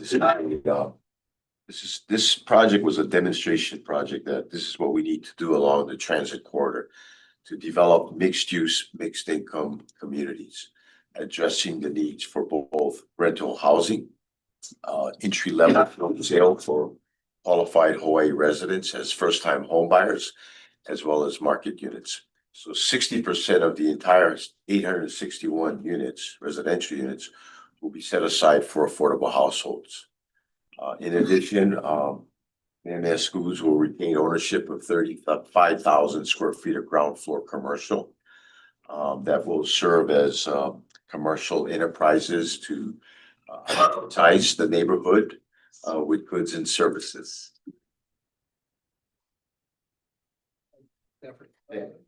S12: this project was a demonstration project that this is what we need to do along the transit corridor to develop mixed use, mixed income communities, addressing the needs for both rental housing, entry level sale for qualified Hawaii residents as first time home buyers, as well as market units. So 60% of the entire 861 units, residential units, will be set aside for affordable households. In addition, MS schools will retain ownership of 35,000 square feet of ground floor commercial that will serve as commercial enterprises to advertise the neighborhood with goods and services.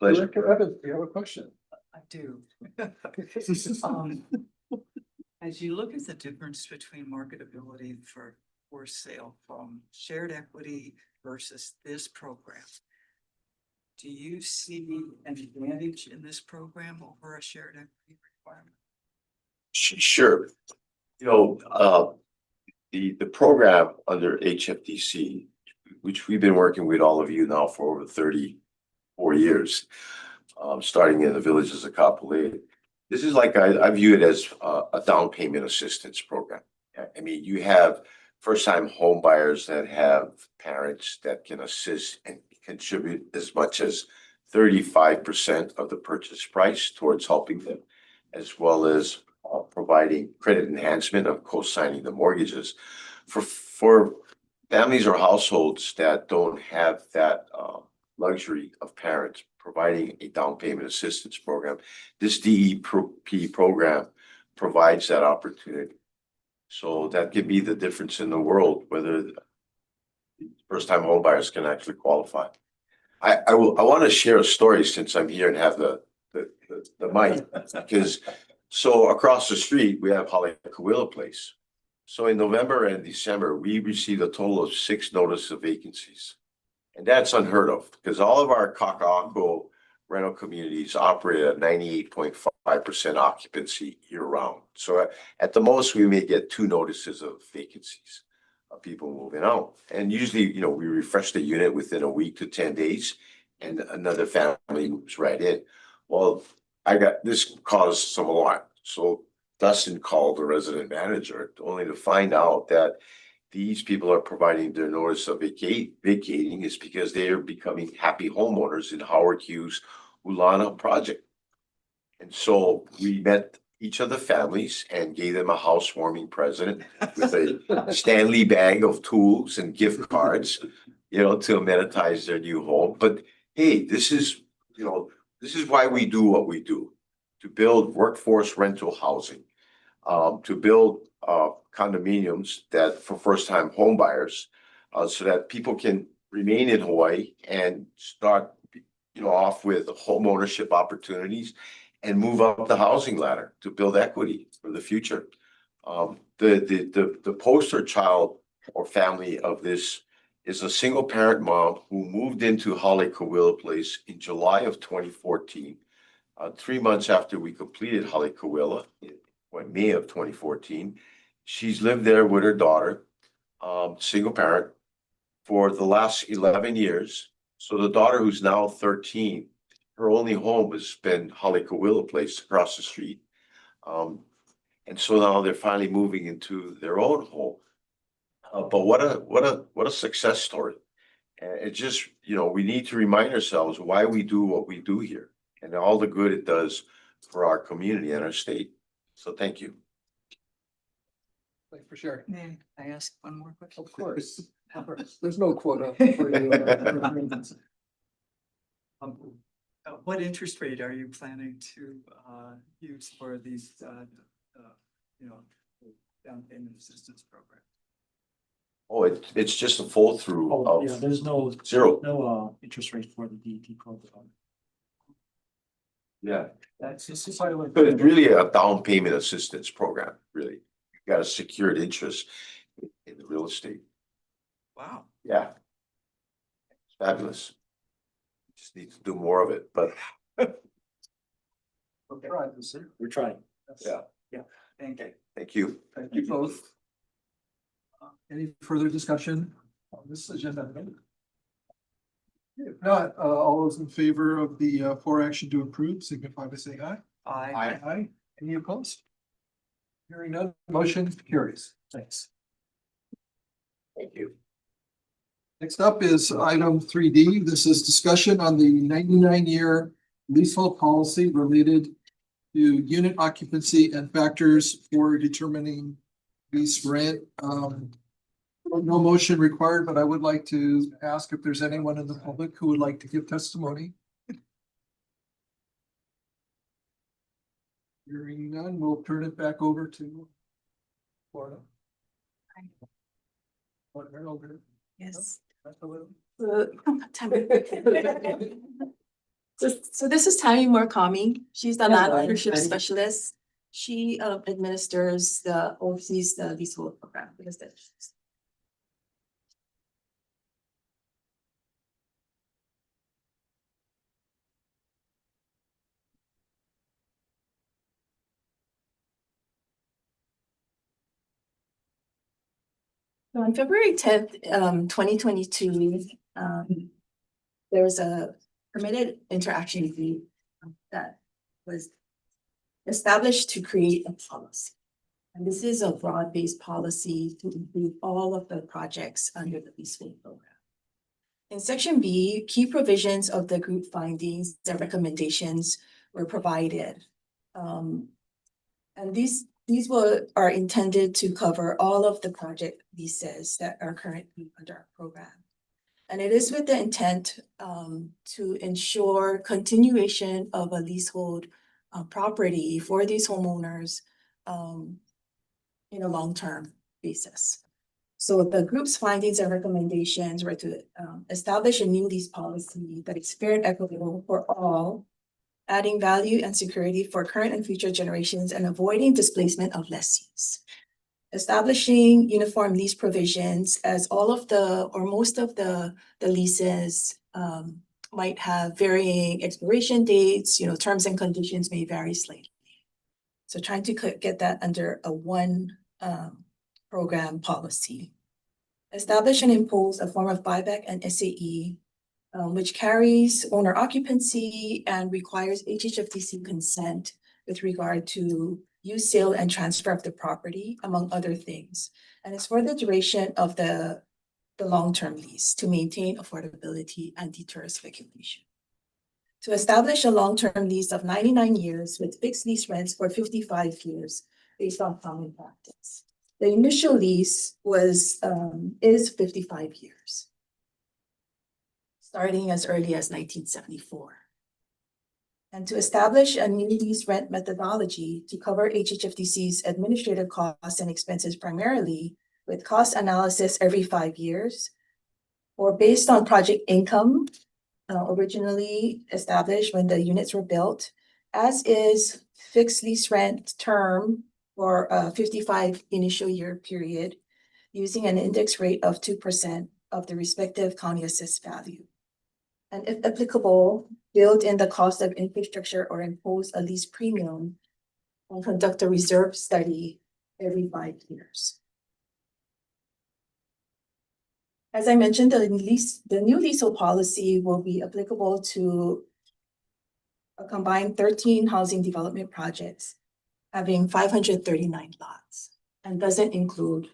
S12: Pleasure.
S2: Director Evans, do you have a question?
S4: I do. As you look at the difference between marketability for sale from shared equity versus this program, do you see an advantage in this program over a shared equity requirement?
S12: Sure. The program under HFDC, which we've been working with all of you now for over 34 years, starting in the villages of Kapolei. This is like I view it as a down payment assistance program. I mean, you have first-time home buyers that have parents that can assist and contribute as much as 35% of the purchase price towards helping them, as well as providing credit enhancement of co-signing the mortgages. For families or households that don't have that luxury of parents providing a down payment assistance program, this DEP program provides that opportunity. So that could be the difference in the world, whether first-time home buyers can actually qualify. I want to share a story since I'm here and have the mic, because so across the street we have Halekawila Place. So in November and December, we received a total of 6 notices of vacancies. And that's unheard of because all of our Kaka'ako rental communities operate at 98.5% occupancy year round. So at the most, we may get 2 notices of vacancies of people moving out. And usually, we refresh the unit within a week to 10 days and another family moves right in. Well, this caused some alarm. So Dustin called the resident manager only to find out that these people are providing their notice of vacating is because they are becoming happy homeowners in Howard Hughes Ulana project. And so we met each of the families and gave them a housewarming present with a Stanley bag of tools and gift cards, to amenitize their new home. But hey, this is why we do what we do. to build workforce rental housing, to build condominiums that for first-time home buyers, so that people can remain in Hawaii and start, off with home ownership opportunities and move up the housing ladder to build equity for the future. The poster child or family of this is a single parent mom who moved into Haleakawila Place in July of 2014. 3 months after we completed Haleakawila in May of 2014. She's lived there with her daughter, single parent, for the last 11 years. So the daughter, who's now 13, her only home has been Haleakawila Place across the street. And so now they're finally moving into their own home. But what a success story. And it just, we need to remind ourselves why we do what we do here and all the good it does for our community and our state. So thank you.
S2: Thanks for sharing.
S4: May I ask one more question?
S2: Of course. There's no quota.
S4: What interest rate are you planning to use for these, down payment assistance program?
S12: Oh, it's just a full through
S9: Oh, yeah,
S12: of
S9: there's no
S12: zero.
S9: interest rate for the DEP program.
S12: Yeah.
S9: That's just.
S12: But it's really a down payment assistance program, really. You got a secured interest in the real estate.
S4: Wow.
S12: Yeah. It's fabulous. Just need to do more of it, but
S9: We're trying.
S12: yeah,
S4: Thank you.
S12: thank you.
S2: Thank you both. Any further discussion on this agenda? If not, all those in favor of the for action to approve signify by saying aye.
S4: Aye.
S2: Aye. Any opposed? Hearing none, motion carries.
S9: Thanks.
S12: Thank you.
S2: Next up is item 3D. This is discussion on the 99-year leasehold policy related to unit occupancy and factors for determining lease rent. No motion required, but I would like to ask if there's anyone in the public who would like to give testimony. Hearing none, we'll turn it back over to Florida.
S10: Yes. So this is Tammy Murakami. She's the land ownership specialist. She oversees the leasehold program for the state. So on February 10th, 2022, there was a permitted interaction fee that was established to create a policy. And this is a broad-based policy to include all of the projects under the leasehold program. In section B, key provisions of the group findings and recommendations were provided. And these are intended to cover all of the project leases that are currently under our program. And it is with the intent to ensure continuation of a leasehold property for these homeowners in a long-term basis. So the group's findings and recommendations were to establish a new lease policy that is fair and equitable for all, adding value and security for current and future generations and avoiding displacement of lessees. Establishing uniform lease provisions, as all of the or most of the leases might have varying expiration dates, terms and conditions may vary slightly. So trying to get that under a one program policy. Establish and impose a form of buyback and SAE, which carries owner occupancy and requires HHFDC consent with regard to use, sale, and transfer of the property, among other things. And it's for the duration of the long-term lease to maintain affordability and deter speculation. To establish a long-term lease of 99 years with fixed lease rents for 55 years based on common practice. The initial lease is 55 years, starting as early as 1974. and to establish a new lease rent methodology to cover HHFDC's administrative costs and expenses primarily with cost analysis every 5 years, or based on project income originally established when the units were built, as is fixed lease rent term for a 55 initial year period, using an index rate of 2% of the respective county assessed value. And if applicable, build in the cost of infrastructure or impose a lease premium and conduct a reserve study every 5 years. As I mentioned, the new leasehold policy will be applicable to a combined 13 housing development projects having 539 lots and doesn't include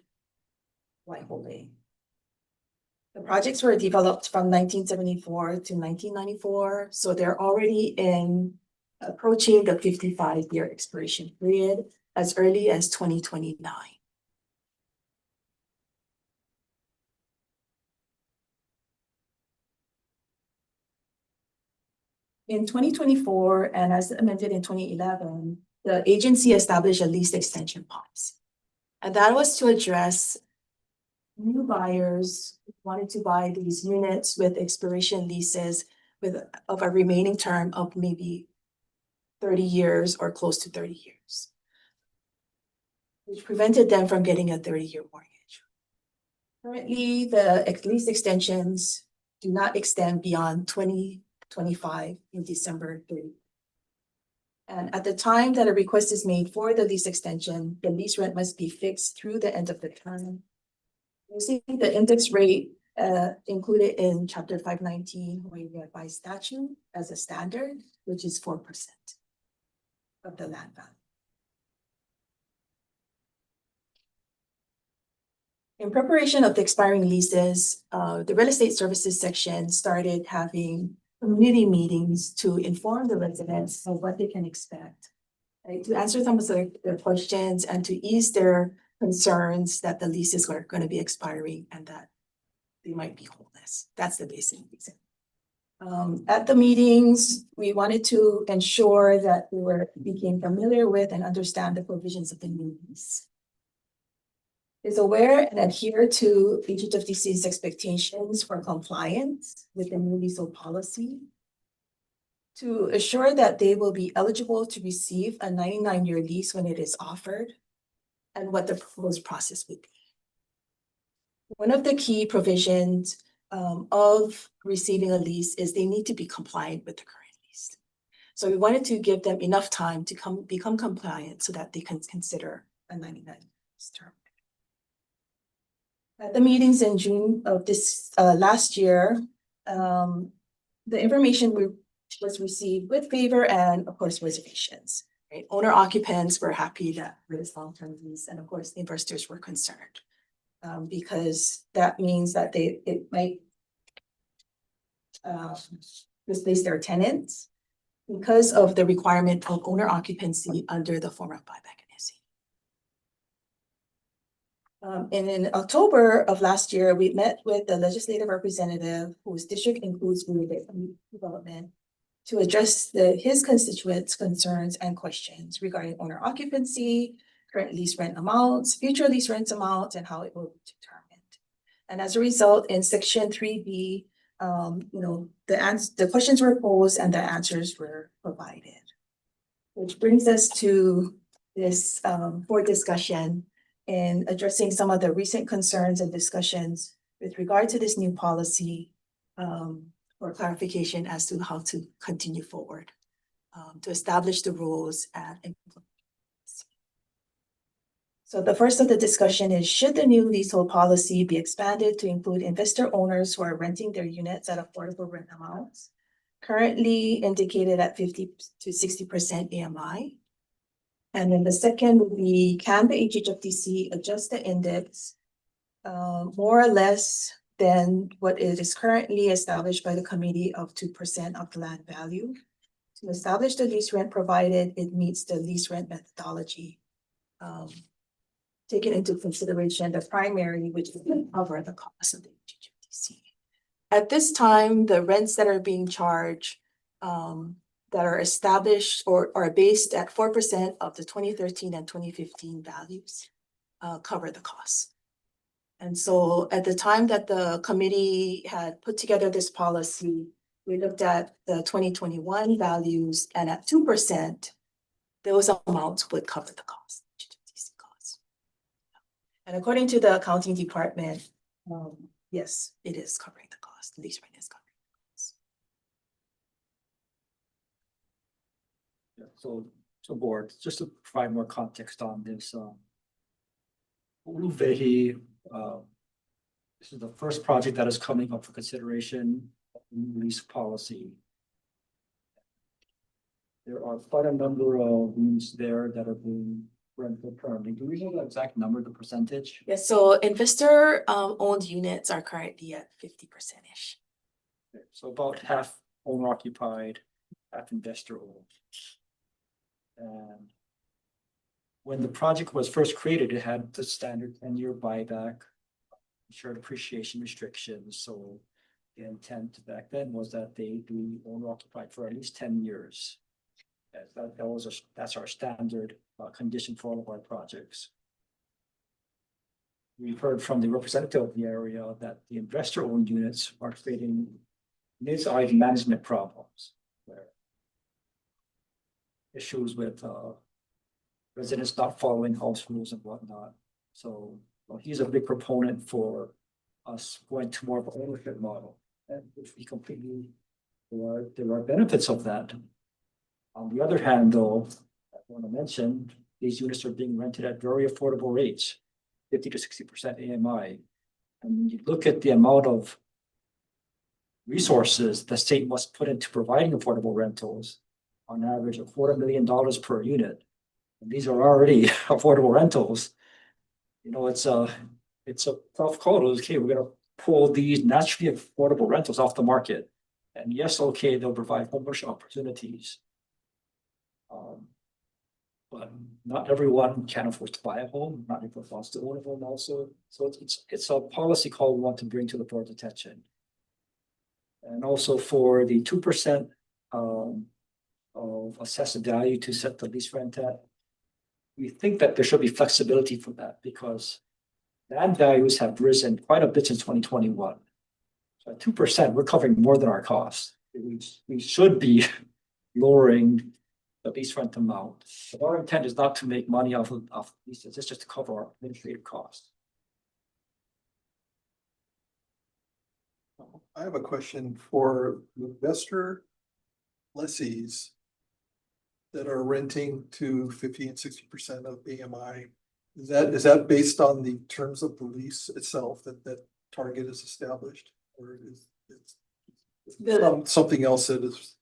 S10: Whitehall Bay. The projects were developed from 1974 to 1994, so they're already approaching the 55-year expiration period as early as 2029. In 2024, and as amended in 2011, the agency established a lease extension policy. And that was to address new buyers who wanted to buy these units with expiration leases of a remaining term of maybe 30 years or close to 30 years, which prevented them from getting a 30-year mortgage. Currently, the lease extensions do not extend beyond 2025 in December 30. And at the time that a request is made for the lease extension, the lease rent must be fixed through the end of the term, using the index rate included in Chapter 519 by statute as a standard, which is 4% of the land value. In preparation of the expiring leases, the real estate services section started having community meetings to inform the residents of what they can expect, right? To answer some of their questions and to ease their concerns that the leases are going to be expiring and that they might be homeless. That's the basic reason. At the meetings, we wanted to ensure that we became familiar with and understand the provisions of the new lease. Is aware and adhere to HHFDC's expectations for compliance with the new leasehold policy, to assure that they will be eligible to receive a 99-year lease when it is offered, and what the proposed process would be. One of the key provisions of receiving a lease is they need to be compliant with the current lease. So we wanted to give them enough time to become compliant so that they can consider a 99 term. At the meetings in June of this last year, the information was received with favor and, of course, reservations. Right? Owner occupants were happy that with this long-term lease, and of course, investors were concerned because that means that it might displace their tenants because of the requirement of owner occupancy under the former buyback. And in October of last year, we met with the legislative representative whose district includes development to address his constituents' concerns and questions regarding owner occupancy, current lease rent amounts, future lease rent amounts, and how it will be determined. And as a result, in Section 3B, the questions were posed and the answers were provided, which brings us to this board discussion in addressing some of the recent concerns and discussions with regard to this new policy for clarification as to how to continue forward to establish the rules and implement. So the first of the discussion is, should the new leasehold policy be expanded to include investor owners who are renting their units at affordable rent amounts, currently indicated at 50 to 60% AMI? And then the second would be, can the HHFDC adjust the index more or less than what it is currently established by the committee of 2% of the land value to establish the lease rent, provided it meets the lease rent methodology, taking into consideration the primary, which will cover the cost of the HHFDC. At this time, the rents that are being charged that are established or are based at 4% of the 2013 and 2015 values cover the costs. And so at the time that the committee had put together this policy, we looked at the 2021 values, and at 2%, those amounts would cover the cost. And according to the accounting department, yes, it is covering the cost. The lease rent is covering the cost.
S9: Yeah, so board, just to provide more context on this, Uluvehi, this is the first project that is coming up for consideration in lease policy. There are quite a number of units there that are being rented currently. Do we know the exact number, the percentage?
S10: Yes, so investor owned units are currently at 50%-ish.
S9: So about half owner occupied, half investor owned. And when the project was first created, it had the standard 10-year buyback, shared appreciation restrictions. So the intent back then was that they be owner occupied for at least 10 years. That's our standard condition for all of our projects. We've heard from the representative of the area that the investor-owned units are creating mid-sized management problems, where issues with residents not following house rules and whatnot. So he's a big proponent for us going to more of an ownership model, and which we completely, there are benefits of that. On the other hand, though, I want to mention these units are being rented at very affordable rates, 50 to 60% AMI. And when you look at the amount of resources the state must put into providing affordable rentals, on average $250,000 per unit. And these are already affordable rentals. You know, it's a tough call. Okay, we're gonna pull these naturally affordable rentals off the market. And yes, okay, they'll provide homeownership opportunities. But not everyone can afford to buy a home, not everyone wants to own a home also. So it's a policy call we want to bring to the board's attention. And also for the 2% of assessed value to set the lease rent at, we think that there should be flexibility for that because land values have risen quite a bit since 2021. So at 2%, we're covering more than our costs. We should be lowering the lease rent amount. But our intent is not to make money off leases, it's just to cover our administrative costs.
S2: I have a question for investor lessees that are renting to 50 and 60% of AMI. Is that based on the terms of the lease itself that target is established, or is it something else that is?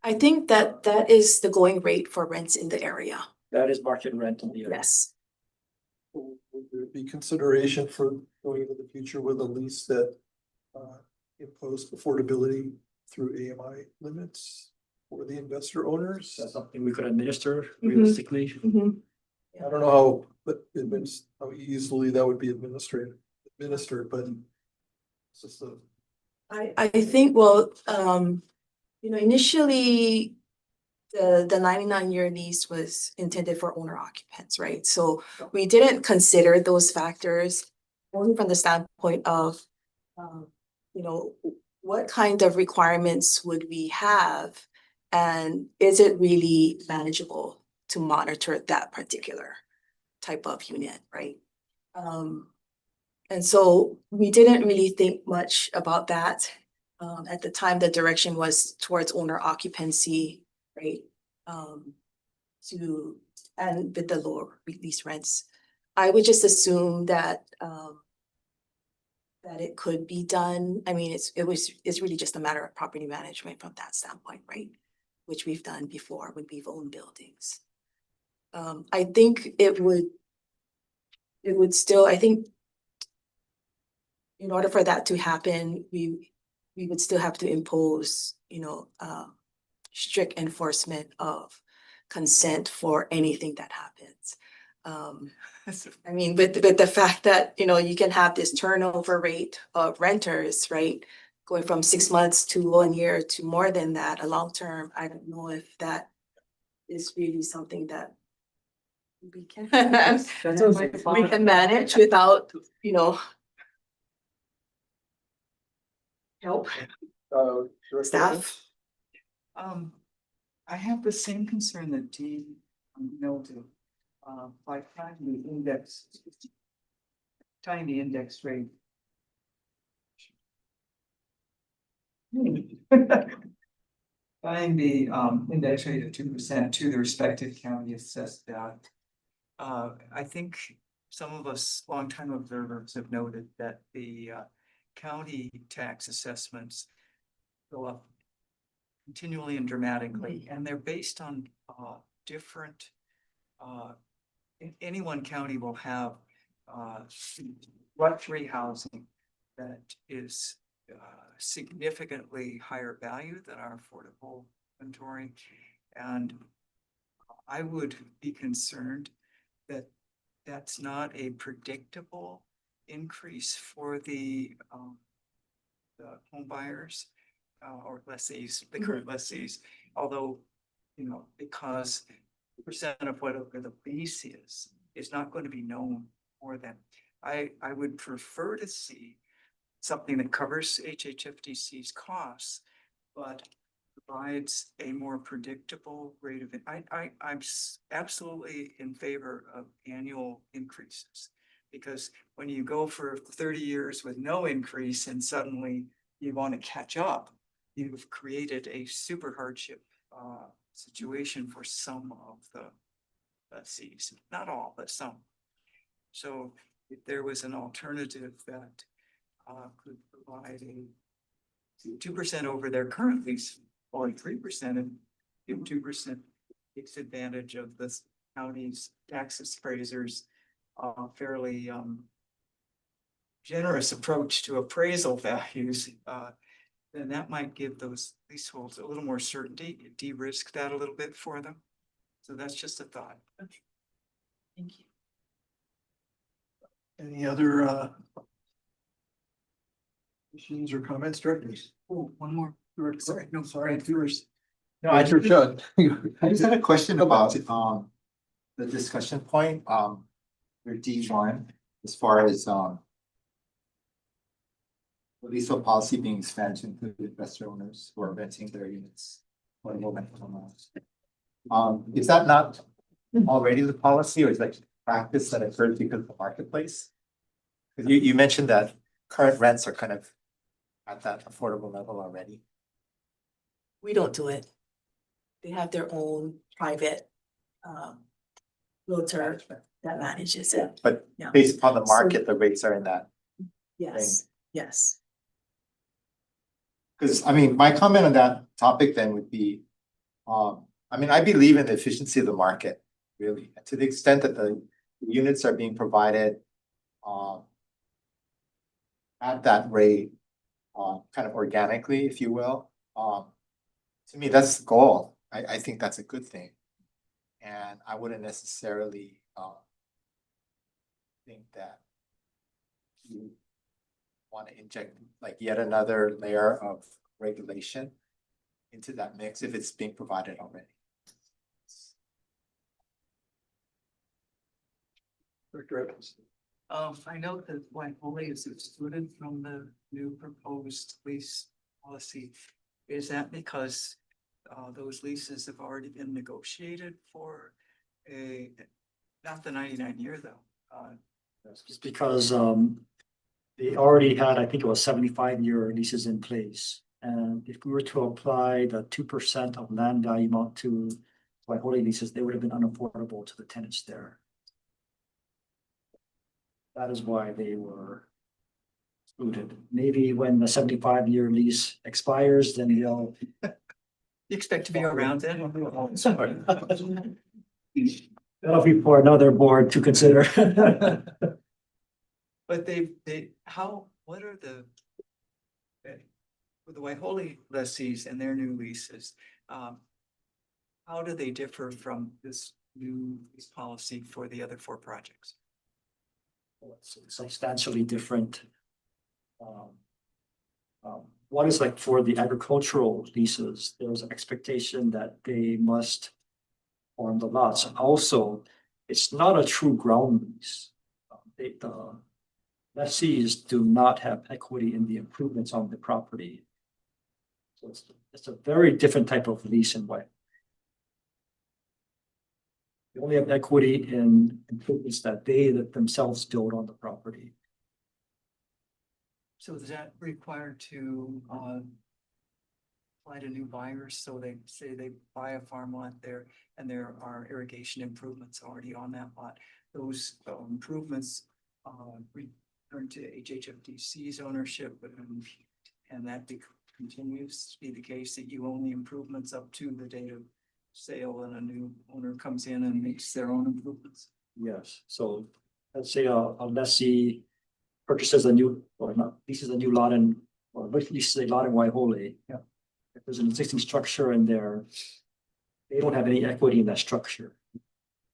S10: I think that is the going rate for rents in the area.
S9: That is market rent in the area.
S10: Yes.
S2: Would there be consideration for going into the future with a lease that imposed affordability through AMI limits for the investor owners?
S9: That's something we could administer realistically.
S10: Mm-hmm.
S2: I don't know how easily that would be administered, but it's just a.
S10: I think, well, initially the 99-year lease was intended for owner occupants, right? So we didn't consider those factors only from the standpoint of, what kind of requirements would we have, and is it really manageable to monitor that particular type of unit, right? And so we didn't really think much about that. At the time, the direction was towards owner occupancy, right? And with the lower lease rents, I would just assume that that it could be done. I mean, it's really just a matter of property management from that standpoint, right? Which we've done before when we've owned buildings. I think it would still, I think in order for that to happen, we would still have to impose, strict enforcement of consent for anything that happens. I mean, with the fact that, you can have this turnover rate of renters, right, going from 6 months to 1 year to more than that, a long term, I don't know if that is really something that we can, we can manage without, help
S2: Director
S10: staff.
S4: I have the same concern that Dean noted, by tying the index rate. Tying the index rate of 2% to the respective county assessed value. I think some of us longtime observers have noted that the county tax assessments go up continually and dramatically, and they're based on different. Any one county will have luxury housing that is significantly higher value than our affordable inventory, and I would be concerned that that's not a predictable increase for the home buyers or lessees, the current lessees, although, because the percent of whatever the lease is not going to be known more than, I would prefer to see something that covers HHFDC's costs, but provides a more predictable rate of, I'm absolutely in favor of annual increases. Because when you go for 30 years with no increase and suddenly you want to catch up, you've created a super hardship situation for some of the lessees, not all, but some. So if there was an alternative that could provide a 2% over their current lease, or 3%, and give 2% takes advantage of this county's tax appraisers fairly generous approach to appraisal values, then that might give those leaseholds a little more certainty, de-risk that a little bit for them. So that's just a thought.
S10: Thank you.
S2: Any other questions or comments, directors?
S4: Oh, one more.
S2: Sorry, no, sorry, viewers.
S8: No, I
S2: Director
S8: just,
S2: Shud.
S8: I just had a question about the discussion point for D1 as far as the leasehold policy being expanded to include investor owners who are renting their units or mobile homes. Is that not already the policy, or is that practice that occurs because of the marketplace? Because you mentioned that current rents are kind of at that affordable level already.
S10: We don't do it. They have their own private realtor that manages it.
S8: But
S10: Yeah.
S8: based upon the market, the rates are in that.
S10: Yes, yes.
S8: Because I mean, my comment on that topic then would be, I mean, I believe in the efficiency of the market, really, to the extent that the units are being provided at that rate, kind of organically, if you will. To me, that's the goal. I think that's a good thing. And I wouldn't necessarily think that you want to inject like yet another layer of regulation into that mix if it's being provided already.
S2: Director Evans.
S4: I know that White is excluded from the new proposed lease policy. Is that because those leases have already been negotiated for not the 99-year though?
S9: Just because they already had, I think it was 75-year leases in place. And if we were to apply the 2% of land value amount to White leases, they would have been unaffordable to the tenants there. That is why they were excluded. Maybe when the 75-year lease expires, then they'll.
S4: You expect to be around then?
S9: Sorry. That'll be for another board to consider.
S4: But what are the with the White lessees and their new leases? How do they differ from this new lease policy for the other 4 projects?
S9: Substantially different One is like for the agricultural leases, there was an expectation that they must form the lots. Also, it's not a true ground lease. The lessees do not have equity in the improvements on the property. So it's a very different type of lease in way. They only have equity in improvements that they themselves build on the property.
S4: So is that required to apply to new buyers? So they say they buy a farm lot there and there are irrigation improvements already on that lot. Those improvements return to HHFDC's ownership and that continues to be the case that you own the improvements up to the date of sale and a new owner comes in and makes their own improvements.
S9: Yes, so let's say a lessee purchases a new, or not, leases a new lot in, or leases a lot in Waihole. Yeah. If there's an existing structure in there, they don't have any equity in that structure.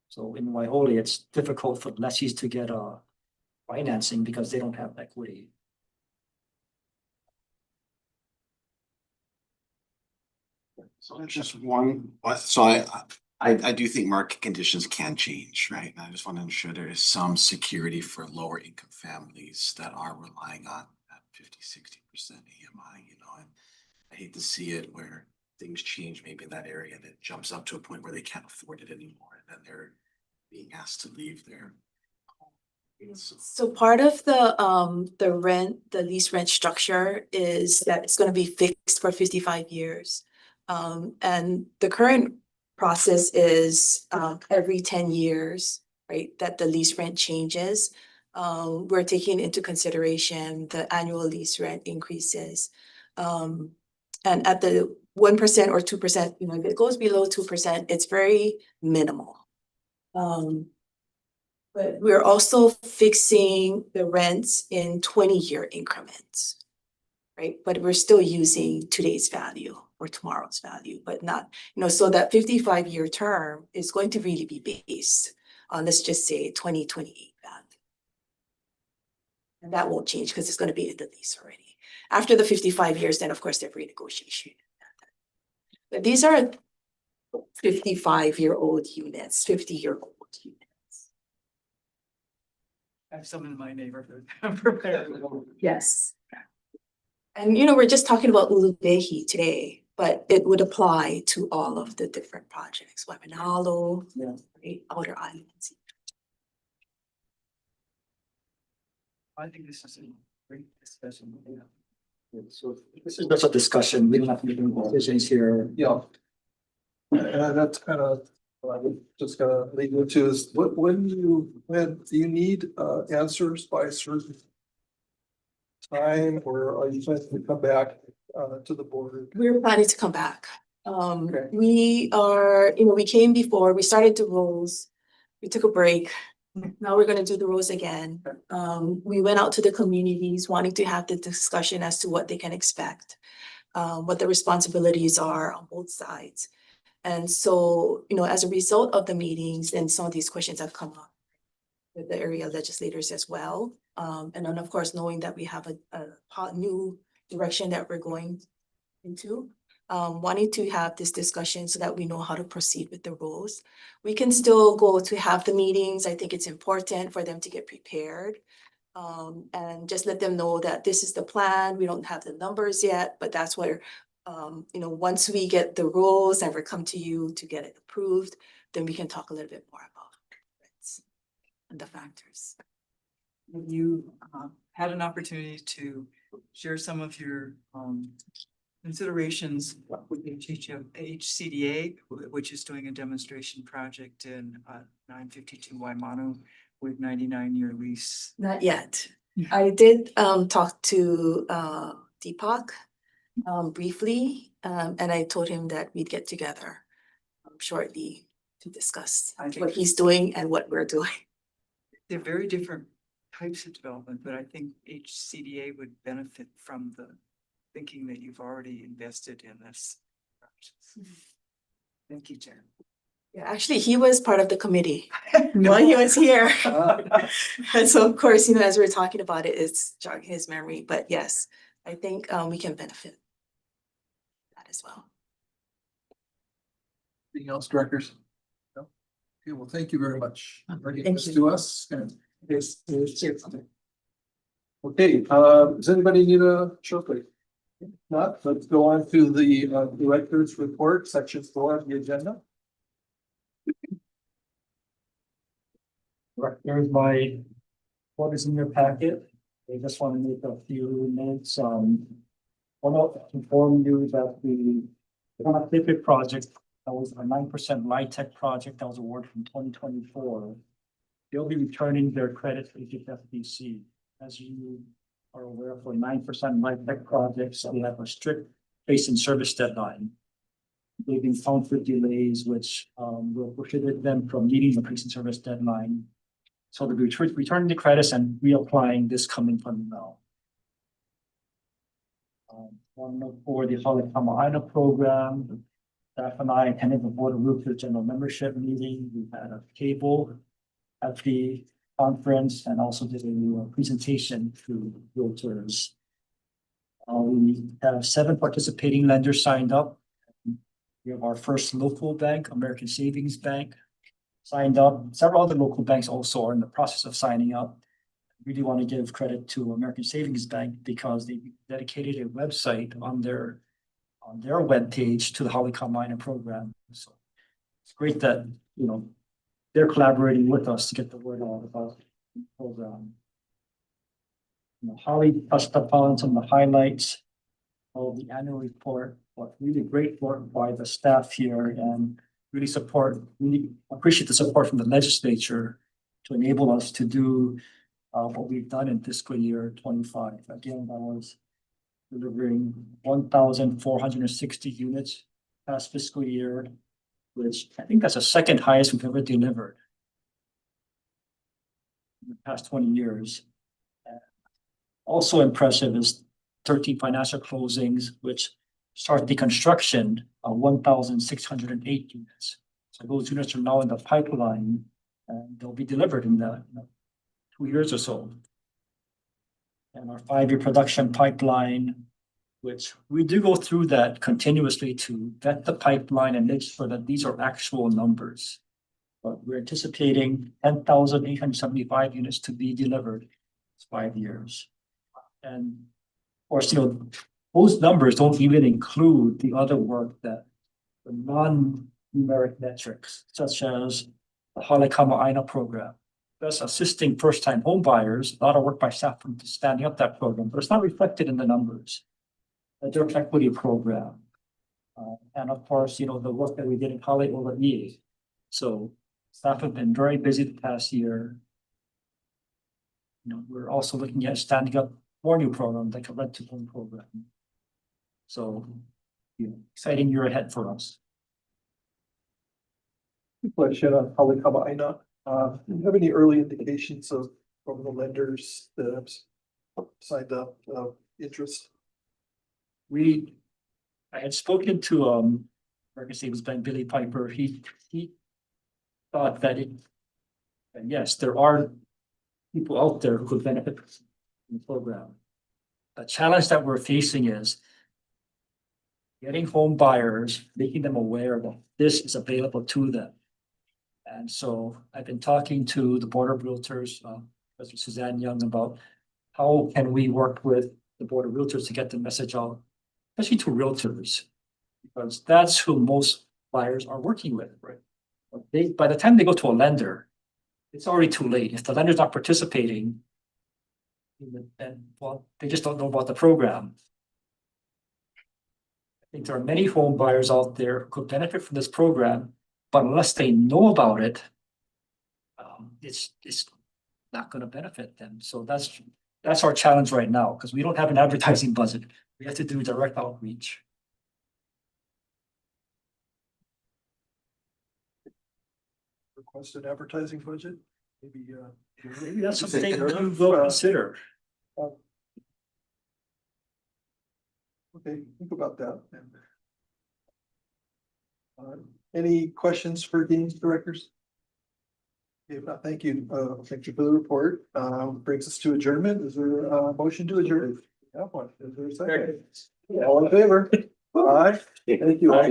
S9: So in Waihole, it's difficult for lessees to get financing because they don't have equity.
S13: So just one, so I do think market conditions can change, right? And I just want to ensure there is some security for lower income families that are relying on that 50-60% AMI, you know, and I hate to see it where things change maybe in that area and it jumps up to a point where they can't afford it anymore and then they're being asked to leave their home.
S10: So part of the lease rent structure is that it's gonna be fixed for 55 years. And the current process is every 10 years, right, that the lease rent changes. We're taking into consideration the annual lease rent increases. And at the 1% or 2%, you know, if it goes below 2%, it's very minimal. But we're also fixing the rents in 20-year increments, right? But we're still using today's value or tomorrow's value, but not, you know, so that 55-year term is going to really be based on, let's just say 2028 value. And that won't change because it's going to be in the lease already. After the 55 years, then of course there's renegotiation. But these are 55-year-old units, 50-year-old units.
S4: I have some in my neighborhood. I'm prepared.
S10: Yes. And, you know, we're just talking about Ulubehi today, but it would apply to all of the different projects, Waimanalo, right, Outer Islands.
S4: I think this is a great discussion.
S9: So this is just a discussion. We don't have to make any decisions here.
S2: Yeah. And that's kind of, what I was just gonna lead you to is, when do you need answers by a certain time, or are you planning to come back to the board?
S10: We're planning to come back.
S2: Okay.
S10: We are, you know, we came before, we started the roles, we took a break. Now we're gonna do the roles again. We went out to the communities wanting to have the discussion as to what they can expect, what the responsibilities are on both sides. And so, you know, as a result of the meetings, and some of these questions have come up with the area legislators as well. And then of course, knowing that we have a new direction that we're going into, wanting to have this discussion so that we know how to proceed with the roles. We can still go to have the meetings. I think it's important for them to get prepared. And just let them know that this is the plan. We don't have the numbers yet, but that's where, you know, once we get the roles and we come to you to get it approved, then we can talk a little bit more about it and the factors.
S4: You had an opportunity to share some of your considerations with HCDA, which is doing a demonstration project in 952 Waimanu with 99-year lease.
S10: Not yet. I did talk to Deepak briefly, and I told him that we'd get together shortly to discuss what he's doing and what we're doing.
S4: They're very different types of development, but I think HCDA would benefit from the thinking that you've already invested in this. Thank you, Jen.
S10: Yeah, actually, he was part of the committee while he was here. And so of course, you know, as we were talking about it, it's jogging his memory, but yes, I think we can benefit that as well.
S2: Anything else, directors? No? Okay, well, thank you very much. for bringing
S10: Thank
S2: this
S10: you.
S2: to us. And okay, does anybody need a short break? If not, let's go on to the director's report, section 4 of the agenda.
S9: Right, there's my, what is in your packet. I just want to make a few notes. Want to inform you that the connectivity project, that was a 9% LIHTC project that was awarded from 2024. They'll be returning their credit to HHFDC. As you are aware, for 9% LIHTC projects, we have a strict base in service deadline. They've encountered delays which will prohibit them from meeting the base in service deadline. So they'll be returning the credits and reapplying this coming funding now. One note for the Halikama program, staff and I attended the Board of Realtors General Membership meeting. We had a table at the conference and also did a presentation to realtors. We have 7 participating lenders signed up. We have our first local bank, American Savings Bank, signed up. Several other local banks also are in the process of signing up. Really want to give credit to American Savings Bank because they dedicated a website on their webpage to the Halikama program. So it's great that, you know, they're collaborating with us to get the word out about the program. You know, Holly touched upon some of the highlights of the annual report, but really great work by the staff here and really appreciate the support from the legislature to enable us to do what we've done in fiscal year 25. Again, that was delivering 1,460 units past fiscal year, which I think that's the second highest we've ever delivered in the past 20 years. Also impressive is 13 financial closings, which start the construction of 1,608 units. So those units are now in the pipeline and they'll be delivered in the 2 years or so. And our 5-year production pipeline, which we do go through that continuously to vet the pipeline and make sure that these are actual numbers. But we're anticipating 10,875 units to be delivered in 5 years. And of course, you know, those numbers don't even include the other work that the non-numeric metrics, such as the Halikama program. That's assisting first-time home buyers, a lot of work by staff from standing up that program, but it's not reflected in the numbers. The direct equity program. And of course, you know, the work that we did in Hale Ola'i. So staff have been very busy the past year. You know, we're also looking at standing up more new programs like a rent-to-own program. So, you know, exciting year ahead for us.
S2: Question on Halikama Aina. Do you have any early indications from the lenders that have signed up interest?
S9: I had spoken to American Savings Bank Billy Piper. He thought that and yes, there are people out there who could benefit from the program. The challenge that we're facing is getting home buyers, making them aware that this is available to them. And so I've been talking to the Board of Realtors, President Suzanne Young, about how can we work with the Board of Realtors to get the message out, especially to realtors, because that's who most buyers are working with, right? By the time they go to a lender, it's already too late. If the lender's not participating, then, well, they just don't know about the program. I think there are many home buyers out there who could benefit from this program, but unless they know about it, it's not going to benefit them. So that's our challenge right now, because we don't have an advertising budget. We have to do direct outreach.
S2: Request an advertising budget? Maybe
S9: Maybe that's something we will consider.
S2: Okay, think about that. Any questions for Dean's directors? If not, thank you. Thank you for the report. Brings us to adjournment. Is there a motion to adjourn? Have one. Is there a second? All in favor? Aye. Thank you all.